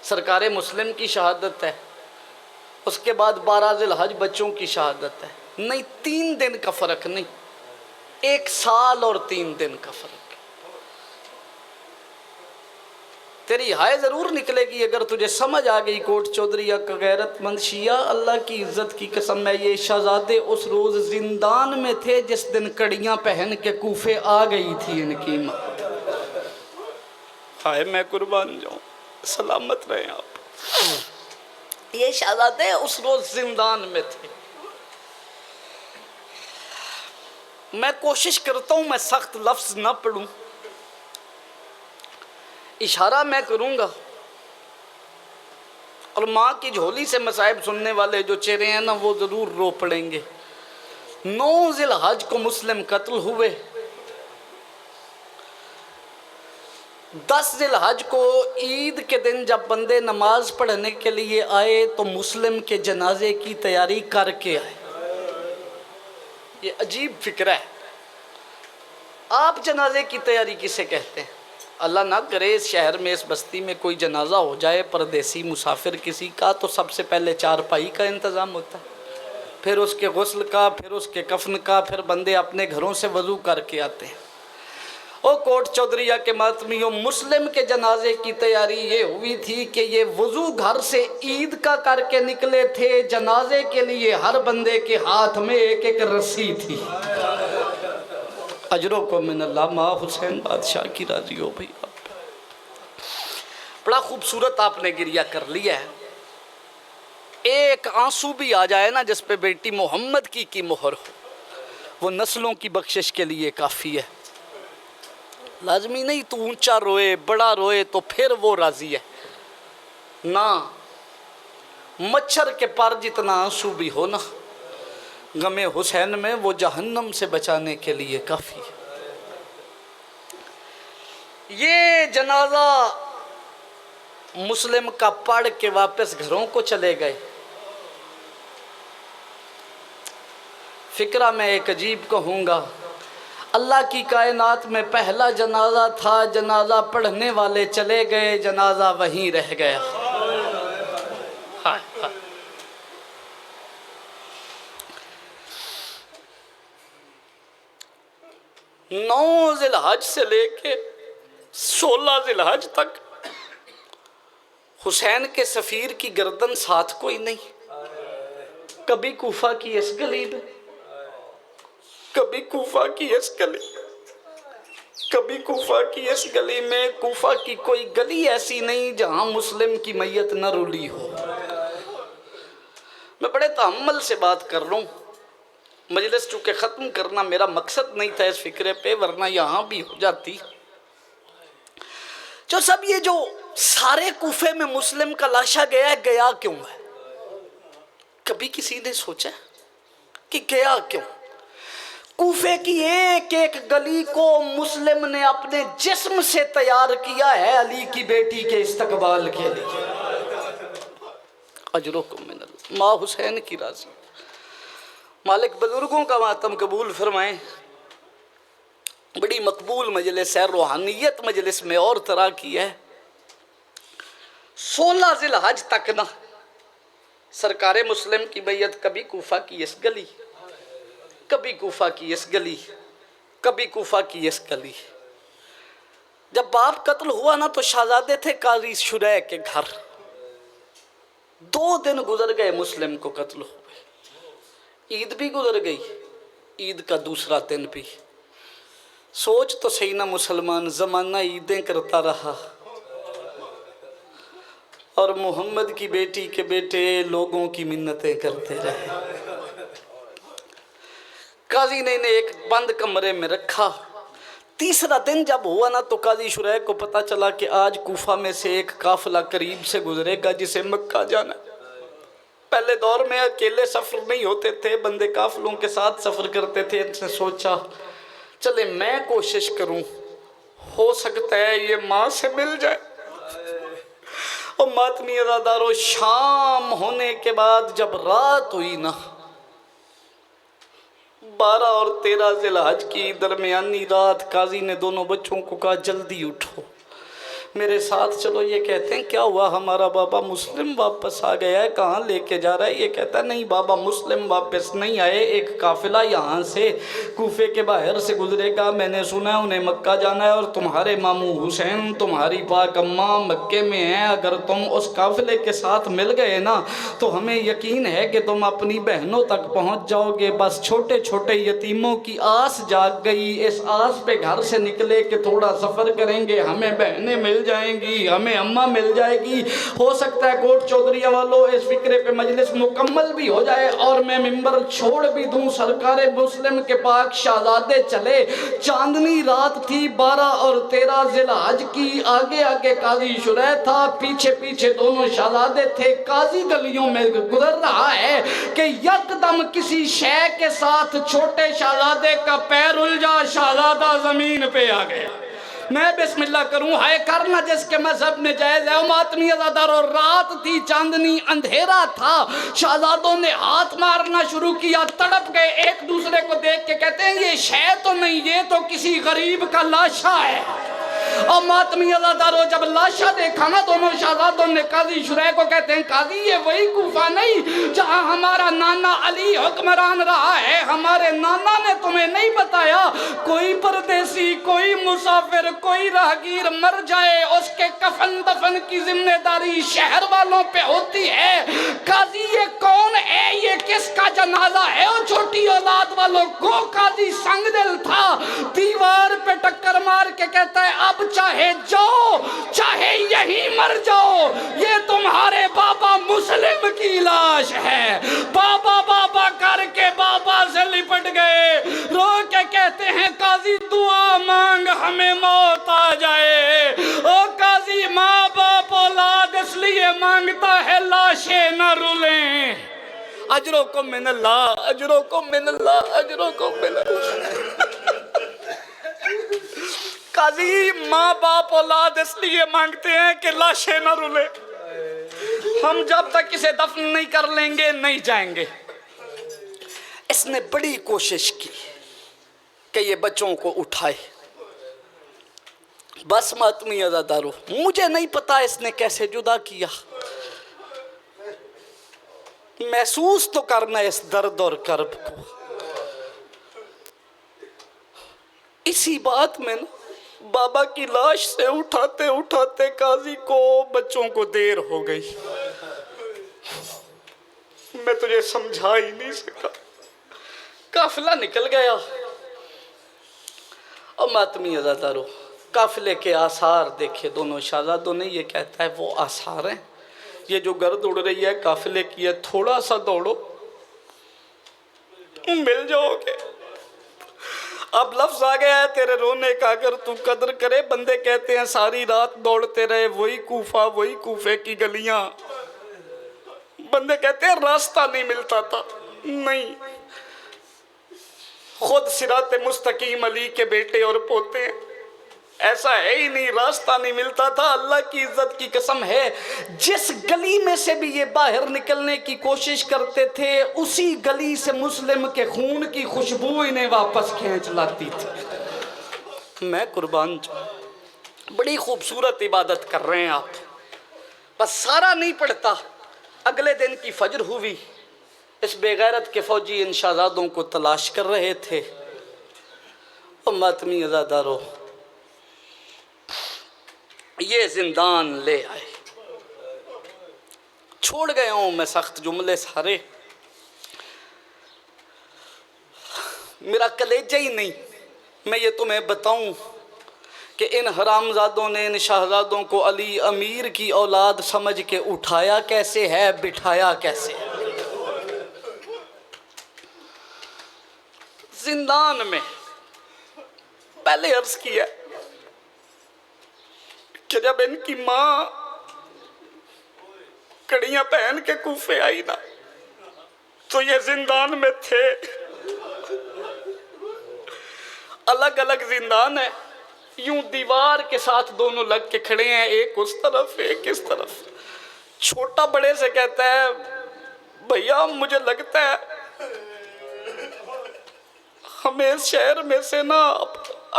سرکار مسلم کی شہادت ہے، اس کے بعد 12 ذی الحج بچوں کی شہادت ہے۔ نہیں، 3 دن کا فرق نہیں، 1 سال اور 3 دن کا فرق۔ تیری ہائے ضرور نکلے گی اگر تجھے سمجھ آ گئی کوٹ چودھریہ کا غیرت مند شیعہ۔ اللہ کی عزت کی قسم ہے، یہ شہزادے اس روز زندان میں تھے جس دن کڑیاں پہن کے کوفے آ گئی تھی ان کی ماں۔ ہائے میں قربان جاؤں، سلامت رہیں آپ۔ یہ شہزادے اس روز زندان میں تھے۔ میں کوشش کرتا ہوں میں سخت لفظ نہ پڑھوں، اشارہ میں کروں گا، اور ماں کی جھولی سے مصائب سننے والے جو چہرے ہیں نا وہ ضرور رو پڑیں گے۔ 9 ذی الحج کو مسلم قتل ہوئے، 10 ذی الحج کو عید کے دن جب بندے نماز پڑھنے کے لیے آئے تو مسلم کے جنازے کی تیاری کر کے آئے۔ یہ عجیب فکر ہے۔ آپ جنازے کی تیاری کسے کہتے ہیں؟ اللہ نہ کرے اس شہر میں، اس بستی میں کوئی جنازہ ہو جائے پردیسی مسافر کسی کا، تو سب سے پہلے چارپائی کا انتظام ہوتا ہے، پھر اس کے غسل کا، پھر اس کے کفن کا، پھر بندے اپنے گھروں سے وضو کر کے آتے ہیں۔ او کوٹ چودھریہ کے ماتمیوں، مسلم کے جنازے کی تیاری یہ ہوئی تھی کہ یہ وضو گھر سے عید کا کر کے نکلے تھے، جنازے کے لیے ہر بندے کے ہاتھ میں 1 رسی تھی۔ اجروں کو من اللہ، ماں حسین بادشاہ کی راضی ہو بھئی۔ آپ بڑا خوبصورت آپ نے گریہ کر لیا ہے، ایک آنسو بھی آ جائے نا جس پہ بیٹی محمد کی مہر ہو، وہ نسلوں کی بخشش کے لیے کافی ہے. لازمی نہیں تو اونچا روئے بڑا روئے تو پھر وہ راضی ہے. نہ مچھر کے پر جتنا آنسو بھی ہو نا، غم حسین میں وہ جہنم سے بچانے کے لیے کافی ہے. یہ جنازہ مسلم کا پڑھ کے واپس گھروں کو چلے گئے. فکرہ میں ایک عجیب کہوں گا، اللہ کی کائنات میں پہلا جنازہ تھا، جنازہ پڑھنے والے چلے گئے، جنازہ وہیں رہ گیا. ہائے. 9 ذی الحج سے لے کے 16 ذی الحج تک حسین کے سفیر کی گردن ساتھ کوئی نہیں. کبھی کوفہ کی اس گلی میں، کبھی کوفہ کی اس گلی، کبھی کوفہ کی اس گلی میں. کوفہ کی کوئی گلی ایسی نہیں جہاں مسلم کی میت نہ رولی ہو. میں بڑے تحمل سے بات کر رہا ہوں، مجلس چونکہ ختم کرنا میرا مقصد نہیں تھا اس فکرے پہ، ورنہ یہاں بھی ہو جاتی. جو سب یہ جو سارے کوفے میں مسلم کا لاشا گیا ہے، گیا کیوں ہے؟ کبھی کسی نے سوچا کہ گیا کیوں؟ کوفے کی ایک ایک گلی کو مسلم نے اپنے جسم سے تیار کیا ہے علی کی بیٹی کے استقبال کے لیے. اجرکم من اللہ، ماں حسین کی راضی. مالک بزرگوں کا ماتم قبول فرمائیں. بڑی مقبول مجلس ہے، روحانیت مجلس میں اور طرح کی ہے. 16 ذی الحج تک نہ سرکار مسلم کی بیعت کبھی کوفہ کی اس گلی، کبھی کوفہ کی اس گلی، کبھی کوفہ کی اس گلی. جب باپ قتل ہوا نا تو شہزادے تھے قاضی شریح کے گھر. 2 دن گزر گئے مسلم کو قتل ہوئے. عید بھی گزر گئی، عید کا دوسرا دن بھی. سوچ تو صحیح نہ مسلمان، زمانہ عیدیں کرتا رہا اور محمد کی بیٹی کے بیٹے لوگوں کی منتیں کرتے رہے. قاضی نے انہیں ایک بند کمرے میں رکھا. تیسرا دن جب ہوا نا تو قاضی شریح کو پتا چلا کہ آج کوفہ میں سے ایک قافلہ قریب سے گزرے گا جسے مکہ جانا. پہلے دور میں اکیلے سفر نہیں ہوتے تھے، بندے قافلوں کے ساتھ سفر کرتے تھے. اس نے سوچا چلے میں کوشش کروں، ہو سکتا ہے یہ ماں سے مل جائے. اور ماتمی عزادارو، شام ہونے کے بعد جب رات ہوئی نا، 12 اور 13 ذی الحج کی درمیانی رات، قاضی نے دونوں بچوں کو کہا جلدی اٹھو میرے ساتھ چلو. یہ کہتے ہیں کیا ہوا؟ ہمارا بابا مسلم واپس آ گیا ہے. کہاں لے کے جا رہا ہے؟ یہ کہتا ہے نہیں بابا مسلم واپس نہیں آئے، ایک قافلہ یہاں سے کوفے کے باہر سے گزرے گا، میں نے سنا ہے انہیں مکہ جانا ہے، اور تمہارے ماموں حسین تمہاری پاک اماں مکے میں ہیں. اگر تم اس قافلے کے ساتھ مل گئے نا تو ہمیں یقین ہے کہ تم اپنی بہنوں تک پہنچ جاؤ گے. بس چھوٹے چھوٹے یتیموں کی آس جاگ گئی. اس آس پہ گھر سے نکلے کہ تھوڑا سفر کریں گے، ہمیں بہنیں مل جائیں گی، ہمیں اماں مل جائے گی. ہو سکتا ہے کوٹ چودھریہ والوں اس فکرے پہ مجلس مکمل بھی ہو جائے اور میں ممبر چھوڑ بھی دوں. سرکار مسلم کے پاک شہزادے چلے. چاندنی رات تھی 12 اور 13 ذی الحج کی. آگے آگے قاضی شریح تھا، پیچھے پیچھے دونوں شہزادے تھے. قاضی گلیوں میں گزر رہا ہے کہ یکدم کسی شے کے ساتھ چھوٹے شہزادے کا پیر الجھا، شہزادہ زمین پہ آ گیا. میں بسم اللہ کروں، ہائے کرنا جس کے مذہب میں جائز ہے. ماتمی عزادارو، رات تھی، چاندنی اندھیرا تھا. شہزادوں نے ہاتھ مارنا شروع کیا، تڑپ گئے. ایک دوسرے کو دیکھ کے کہتے ہیں یہ شے تو نہیں، یہ تو کسی غریب کا لاشا ہے. اور ماتمی عزادارو، جب لاشا دیکھا نا دونوں شہزادوں نے قاضی شریح کو کہتے ہیں قاضی یہ وہی کوفہ نہیں جہاں ہمارا نانا علی حکمران رہا ہے؟ ہمارے نانا نے تمہیں نہیں بتایا کوئی پردیسی، کوئی مسافر، کوئی راہگیر مر جائے اس کے کفن دفن کی ذمہ داری شہر والوں پہ ہوتی ہے. قاضی یہ کون ہے؟ یہ کس کا جنازہ ہے؟ اور چھوٹی اولاد والوں کو قاضی سنگ دل تھا، دیوار پہ ٹکر مار کے کہتا ہے اب چاہے جاؤ چاہے یہی مر جاؤ، یہ تمہارے بابا مسلم کی لاش ہے. بابا بابا کر کے بابا سے سے لپٹ گئے، رو کے کہتے ہیں قاضی دعا مانگ ہمیں موت آ جائے۔ او قاضی ماں باپ اولاد اس لیے مانگتا ہے لاشیں نہ رولیں۔ اجرکم من اللہ، اجرکم من اللہ، اجرکم من اللہ۔ قاضی ماں باپ اولاد اس لیے مانگتے ہیں کہ لاشیں نہ رولیں، ہم جب تک اسے دفن نہیں کر لیں گے نہیں جائیں گے۔ اس نے بڑی کوشش کی کہ یہ بچوں کو اٹھائے۔ بس ماتمی عزادارو، مجھے نہیں پتا اس نے کیسے جدا کیا، محسوس تو کرنا اس درد اور کرب کو۔ اسی بات میں بابا کی لاش سے اٹھاتے اٹھاتے قاضی کو بچوں کو دیر ہو گئی۔ میں تجھے سمجھا ہی نہیں سکا۔ قافلہ نکل گیا۔ اور ماتمی عزادارو، قافلے کے آثار دیکھے دونوں شہزادوں نے۔ یہ کہتا ہے وہ آثار ہیں، یہ جو گرد اڑ رہی ہے قافلے کی ہے، تھوڑا سا دوڑو مل جاؤ گے۔ اب لفظ آ گیا ہے تیرے رونے کا، اگر تو قدر کرے۔ بندے کہتے ہیں ساری رات دوڑتے رہے، وہی کوفہ، وہی کوفے کی گلیاں۔ بندے کہتے ہیں راستہ نہیں ملتا تھا، نہیں، خود صراط مستقیم علی کے بیٹے اور پوتے ہیں، ایسا ہے ہی نہیں، راستہ نہیں ملتا تھا۔ اللہ کی عزت کی قسم ہے، جس گلی میں سے بھی یہ باہر نکلنے کی کوشش کرتے تھے، اسی گلی سے مسلم کے خون کی خوشبو انہیں واپس کھینچ لاتی تھی۔ میں قربان جاؤں، بڑی خوبصورت عبادت کر رہے ہیں آپ، بس سارا نہیں پڑھتا۔ اگلے دن کی فجر ہوئی، اس بے غیرت کے فوجی ان شہزادوں کو تلاش کر رہے تھے۔ اور ماتمی عزادارو، یہ زندان لے آئے۔ چھوڑ گیا ہوں میں سخت جملے سارے، میرا کلیجہ ہی نہیں میں یہ تمہیں بتاؤں کہ ان حرامزادوں نے ان شہزادوں کو علی امیر کی اولاد سمجھ کے اٹھایا کیسے ہے، بٹھایا کیسے ہے۔ زندان میں پہلے عرض کیا کہ جب ان کی ماں کڑیاں پہن کے کوفے آئی نا، تو یہ زندان میں تھے۔ الگ الگ زندان ہے، یوں دیوار کے ساتھ دونوں لگ کے کھڑے ہیں، ایک اس طرف ایک اس طرف۔ چھوٹا بڑے سے کہتا ہے بھیا مجھے لگتا ہے ہمیں اس شہر میں سے نا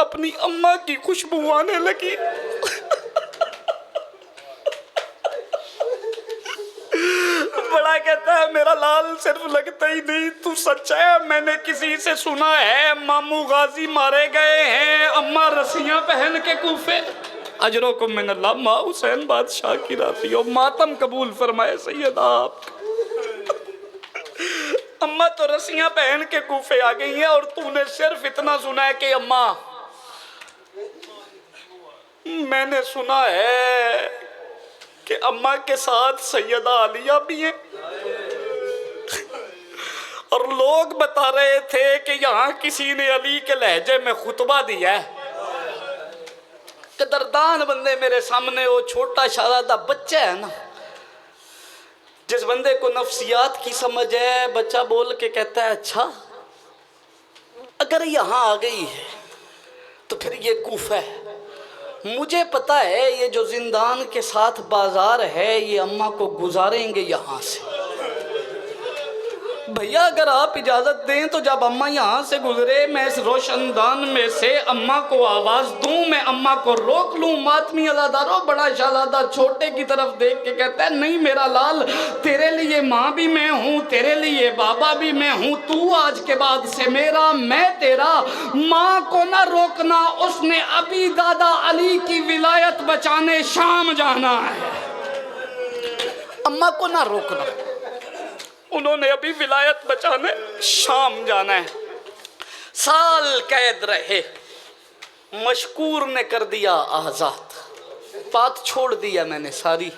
اپنی اماں کی خوشبو آنے لگی۔ بڑا کہتا ہے میرا لال صرف لگتا ہی نہیں، تو سچا ہے، میں نے کسی سے سنا ہے ماموں غازی مارے گئے ہیں اماں رسیاں پہن کے کوفے۔ اجرکم من اللہ، ماں حسین بادشاہ کی راضی ہو، ماتم قبول فرمائے سیدہ آپ کا۔ اماں تو رسیاں پہن کے کوفے آ گئی ہیں، اور تو نے صرف اتنا سنا ہے کہ اماں، میں نے سنا ہے کہ اماں کے ساتھ سیدہ عالیہ بھی ہیں، اور لوگ بتا رہے تھے کہ یہاں کسی نے علی کے لہجے میں خطبہ دیا ہے۔ قدردان بندے میرے سامنے، وہ چھوٹا شہزادہ بچہ ہے نا، جس بندے کو نفسیات کی سمجھ ہے، بچہ بول کے کہتا ہے اچھا اگر یہاں آ گئی ہے تو پھر یہ کوفہ ہے۔ مجھے پتا ہے یہ جو زندان کے ساتھ بازار ہے یہ اماں کو گزاریں گے یہاں سے۔ بھیا اگر آپ اجازت دیں تو جب اماں یہاں سے گزرے میں اس روشندان میں سے اماں کو آواز دوں، میں اماں کو روک لوں۔ ماتمی عزادارو، بڑا شہزادہ چھوٹے کی طرف دیکھ کے کہتا ہے نہیں میرا لال، تیرے لیے ماں بھی میں ہوں، تیرے لیے بابا بھی میں ہوں، تو آج کے بعد سے میرا، میں تیرا۔ ماں کو نہ روکنا، اس نے ابھی دادا علی کی ولایت بچانے شام جانا ہے۔ اماں کو نہ روکنا، انہوں نے ابھی ولایت بچانے شام جانا ہے۔ سال قید رہے، مشکور نے کر دیا آزاد، بات چھوڑ دیا میں نے ساری۔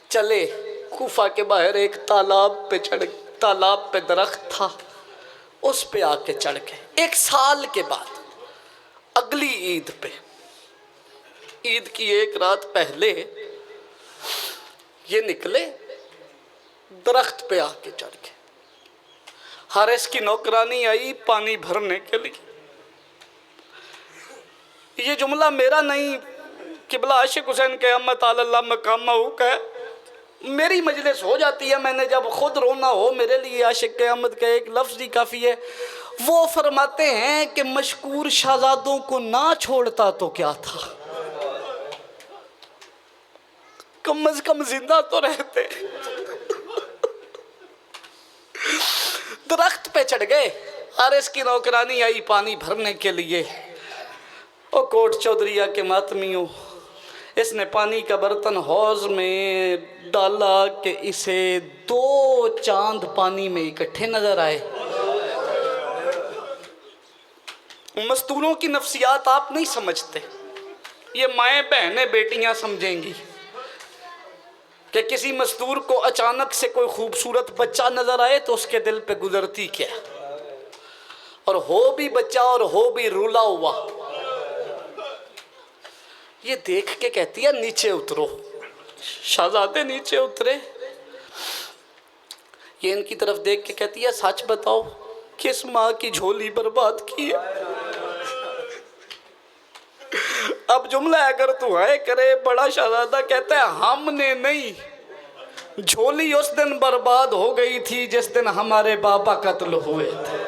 چلے کوفہ کے باہر ایک تالاب پہ درخت تھا، اس پہ آ کے چڑھ گئے۔ 1 سال کے بعد اگلی عید پہ، عید کی 1 رات پہلے یہ نکلے، درخت پہ آ کے چڑھ گئے۔ حارث کی نوکرانی آئی پانی بھرنے کے لیے۔ یہ جملہ میرا نہیں، قبلہ عاشق حسین قیامت تعالی اللہ مقامہ کا ہے۔ میری مجلس ہو جاتی ہے، میں نے جب خود رونا ہو میرے لیے عاشق قیامت کا ایک لفظ ہی کافی ہے۔ وہ فرماتے ہیں کہ مشکور شہزادوں کو نہ چھوڑتا تو کیا تھا، کم از کم زندہ تو رہتے۔ درخت پہ چڑھ گئے، حارث کی نوکرانی آئی پانی بھرنے کے لیے۔ او کوٹ چودھریہ کے ماتمیوں، اس نے پانی کا برتن حوض میں ڈالا کہ اسے 2 چاند پانی میں اکٹھے نظر آئے۔ مزدوروں کی نفسیات آپ نہیں سمجھتے، یہ مائیں بہنیں بیٹیاں سمجھیں گی کہ کسی مزدور کو اچانک سے کوئی خوبصورت بچہ نظر آئے تو اس کے دل پہ گزرتی کیا، اور ہو بھی بچہ اور ہو بھی رولا ہوا۔ یہ دیکھ کے کہتی ہے نیچے اترو۔ شہزادے نیچے اترے، یہ ان کی طرف دیکھ کے کہتی ہے سچ بتاؤ کس ماں کی جھولی برباد کی ہے؟ اب جملہ اگر تو آئے کرے، بڑا شہزادہ کہتا ہے ہم نے نہیں، جھولی اس دن برباد ہو گئی تھی جس دن ہمارے بابا قتل ہوئے تھے،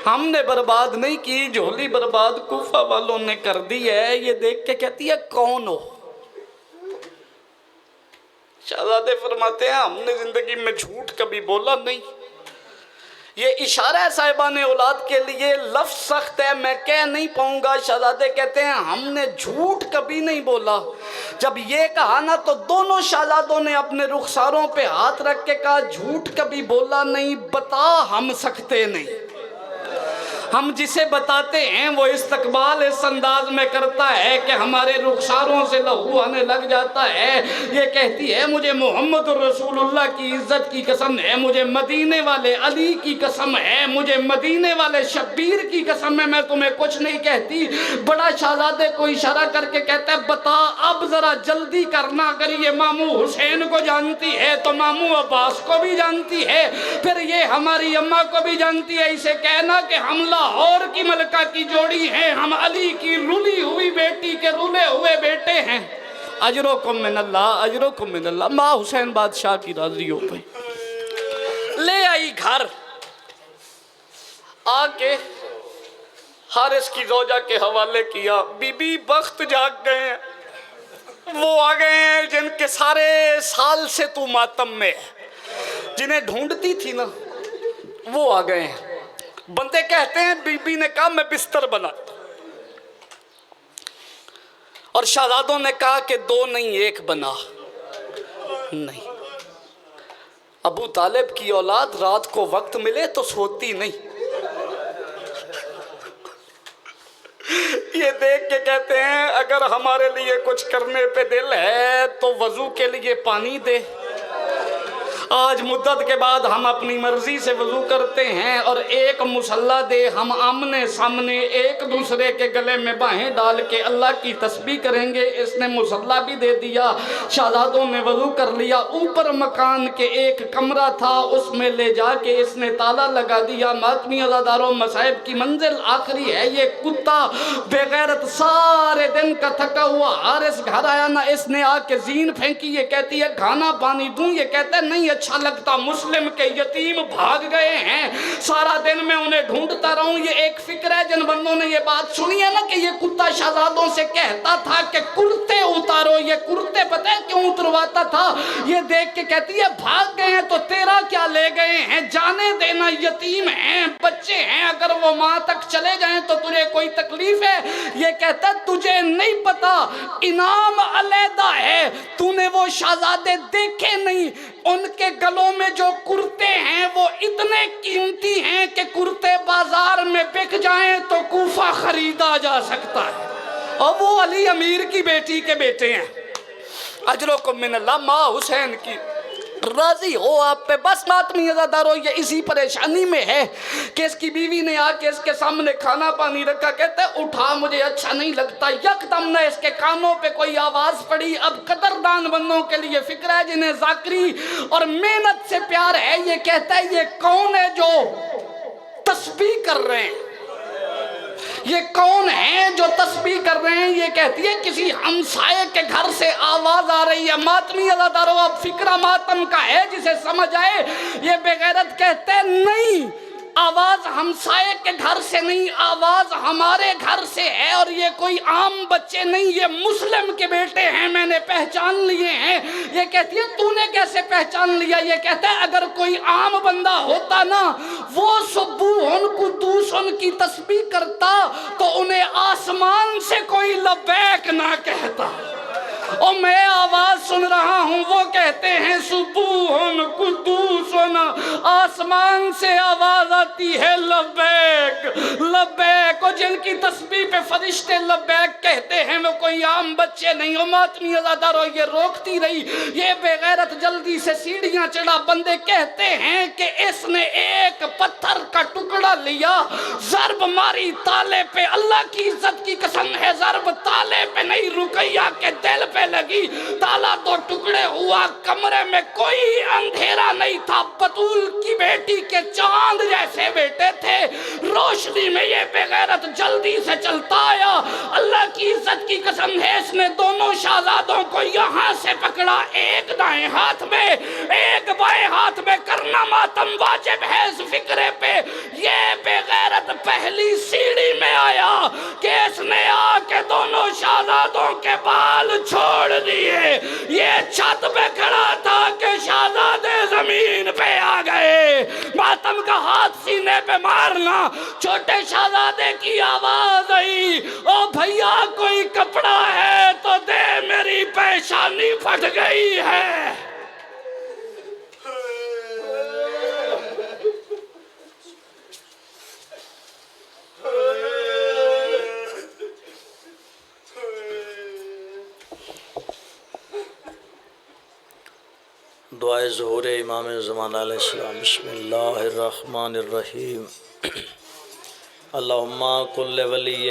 ہم نے برباد نہیں کی، جھولی برباد کوفہ والوں نے کر دی ہے۔ یہ دیکھ کے کہتی ہے کون ہو؟ شہزادے فرماتے ہیں ہم نے زندگی میں جھوٹ کبھی بولا نہیں۔ یہ اشارہ ہے صاحبان اولاد کے لیے، لفظ سخت ہے میں کہہ نہیں پاؤں گا۔ شہزادے کہتے ہیں ہم نے جھوٹ کبھی نہیں بولا۔ جب یہ کہا نا تو دونوں شہزادوں نے اپنے رخساروں پہ ہاتھ رکھ کے کہا جھوٹ کبھی بولا نہیں، بتا ہم سکتے نہیں۔ ہم جسے بتاتے ہیں وہ استقبال اس انداز میں کرتا ہے کہ ہمارے رخساروں سے لہو آنے لگ جاتا ہے۔ یہ کہتی ہے مجھے محمد الرسول اللہ کی عزت کی قسم ہے، مجھے مدینے والے علی کی قسم ہے، مجھے مدینے والے شبیر کی قسم ہے، میں تمہیں کچھ نہیں کہتی۔ بڑا شہزادے کو اشارہ کر کے کہتا ہے بتا اب ذرا جلدی کرنا، اگر یہ ماموں حسین کو جانتی ہے تو ماموں عباس کو بھی جانتی ہے، پھر یہ ہماری اماں کو بھی جانتی ہے، اسے کہنا کہ ہم لاہور کی ملکہ کی جوڑی ہیں، ہم علی کی رلی ہوئی بیٹی کے رلے ہوئے بیٹے ہیں۔ اجرکم من اللہ، اجرکم من اللہ۔ ماں حسین بادشاہ کی راضی ہو گئی، لے آئی گھر، آ کے حارث کی زوجہ کے حوالے کیا۔ بی بی بخت جاگ گئے ہیں، وہ آ گئے ہیں جن کے سارے سال سے تو ماتم میں ہے، جنہیں ڈھونڈتی تھی نا وہ آ گئے ہیں۔ بندے کہتے ہیں بی بی نے کہا میں بستر بناتا، اور شہزادوں نے کہا کہ 2 نہیں 1 بنا۔ نہیں، ابو طالب کی اولاد رات کو وقت ملے تو سوتی نہیں۔ یہ دیکھ کے کہتے ہیں اگر ہمارے لیے کچھ کرنے پہ دل ہے تو وضو کے لیے پانی دے۔ آج مدت کے بعد ہم اپنی مرضی سے وضو کرتے ہیں، اور ایک مصلی دے، ہم آمنے سامنے ایک دوسرے کے گلے میں باہیں ڈال کے اللہ کی تسبیح کریں گے۔ اس نے مصلی بھی دے دیا، شہزادوں نے وضو کر لیا۔ اوپر مکان کے ایک کمرہ تھا، اس میں لے جا کے اس نے تالا لگا دیا۔ ماتمی عزاداروں، مصائب کی منزل آخری ہے۔ یہ کتا بے غیرت سارے دن کا تھکا ہوا حارث گھر آیا نا، اس نے آ کے زین پھینکی۔ یہ کہتی ہے کھانا پانی دوں؟ یہ کہتا ہے نہیں اچھا لگتا، مسلم کے یتیم بھاگ گئے ہیں، سارا دن میں انہیں ڈھونڈتا رہوں۔ یہ ایک فکر ہے، جن بندوں نے یہ بات سنی ہے نا کہ یہ کتا شہزادوں سے کہتا تھا کہ کرتے اتارو، یہ کرتے پتہ ہے کیوں اترواتا تھا؟ یہ دیکھ کے کہتی ہے بھاگ گئے ہیں تو تیرا کیا لے گئے ہیں، جانے دینا، یتیم ہیں، بچے ہیں، اگر وہ ماں تک چلے جائیں تو تجھے کوئی تکلیف ہے؟ یہ کہتا ہے تجھے نہیں پتا، انعام علیحدہ ہے، تو نے وہ شہزادے دیکھے نہیں، ان کے گلوں میں جو کرتے ہیں وہ اتنے قیمتی ہیں کہ کرتے بازار میں بک جائیں تو کوفہ خریدا جا سکتا ہے، اور وہ علی امیر کی بیٹی کے بیٹے ہیں۔ اجرکم من اللہ۔ ماں حسین کی راضی ہو آپ پہ، بس ماتمی عزادارو یہ اسی پریشانی میں ہے کہ اس کی بیوی نے آ کے اس کے سامنے کھانا پانی رکھا، کہتے اٹھا مجھے اچھا نہیں لگتا، یکدم نے اس کے کانوں پہ کوئی آواز پڑی۔ اب قدردان بندوں کے لیے فکر ہے جنہیں ذاکری اور محنت سے پیار ہے، یہ کہتا ہے یہ کون ہے جو تسبیح کر رہے ہیں، یہ کون ہیں جو تسبیح کر رہے ہیں؟ یہ کہتی ہے کسی ہمسائے کے گھر سے آواز آ رہی ہے۔ ماتمی عزادارو اب فکرہ ماتم کا ہے جسے سمجھ آئے، یہ بے غیرت کہتے ہیں نہیں، آواز ہمسائے کے گھر سے نہیں، آواز ہمارے گھر سے ہے، اور یہ کوئی عام بچے نہیں، یہ مسلم کے بیٹے ہیں، میں نے پہچان لیے ہیں۔ یہ کہتی ہے تو نے کیسے پہچان لیا؟ یہ کہتا ہے اگر کوئی عام بندہ ہوتا نا، وہ سبوحن قدوسن کی تسبیح کرتا تو انہیں آسمان سے کوئی لبیک نہ کہتا، اور میں آواز سن رہا ہوں وہ کہتے ہیں سبوحن قدوسن، آسمان سے آواز آتی ہے لبیک لبیک، اور جن کی تسبیح پہ فرشتے لبیک کہتے ہیں وہ کوئی عام بچے نہیں۔ اور ماتمی عزادارو یہ روکتی رہی، یہ بے غیرت جلدی سے سیڑھیاں چڑھا۔ بندے کہتے ہیں کہ اس نے ایک پتھر کا ٹکڑا لیا، ضرب ماری تالے پہ، اللہ کی عزت کی قسم ہے ضرب تالے پہ نہیں، رقیہ کے دل پہ لگی، تالا تو ٹکڑے ہوا، کمرے میں کوئی اندھیرا نہیں تھا، بطول کی بیٹی کے چاند جیسے بیٹے تھے، روشنی میں یہ بے غیرت جلدی سے چلتا آیا۔ اللہ کی عزت کی قسم ہے اس نے دونوں شہزادوں کو یہاں سے پکڑا، ایک دائیں ہاتھ میں ایک بائیں ہاتھ میں، کرنا ماتم واجب ہے اس فکرے پہ۔ یہ بے غیرت پہلی سیڑھی میں آیا کہ اس نے آ کے دونوں شہزادوں کے بال چھوڑ دیے، یہ چھت پہ کھڑا تھا کہ شہزادے زمین پہ آ گئے۔ ماتم کا ہاتھ سینے پہ مارنا، چھوٹے شہزادے کی آواز آئی او بھیا کوئی کپڑا ہے تو دے، میری پیشانی پھٹ گئی ہے۔ دعائے ظہور امام زمان علیہ السلام۔ بسم اللہ الرحمن الرحیم۔ اللہم کل ولی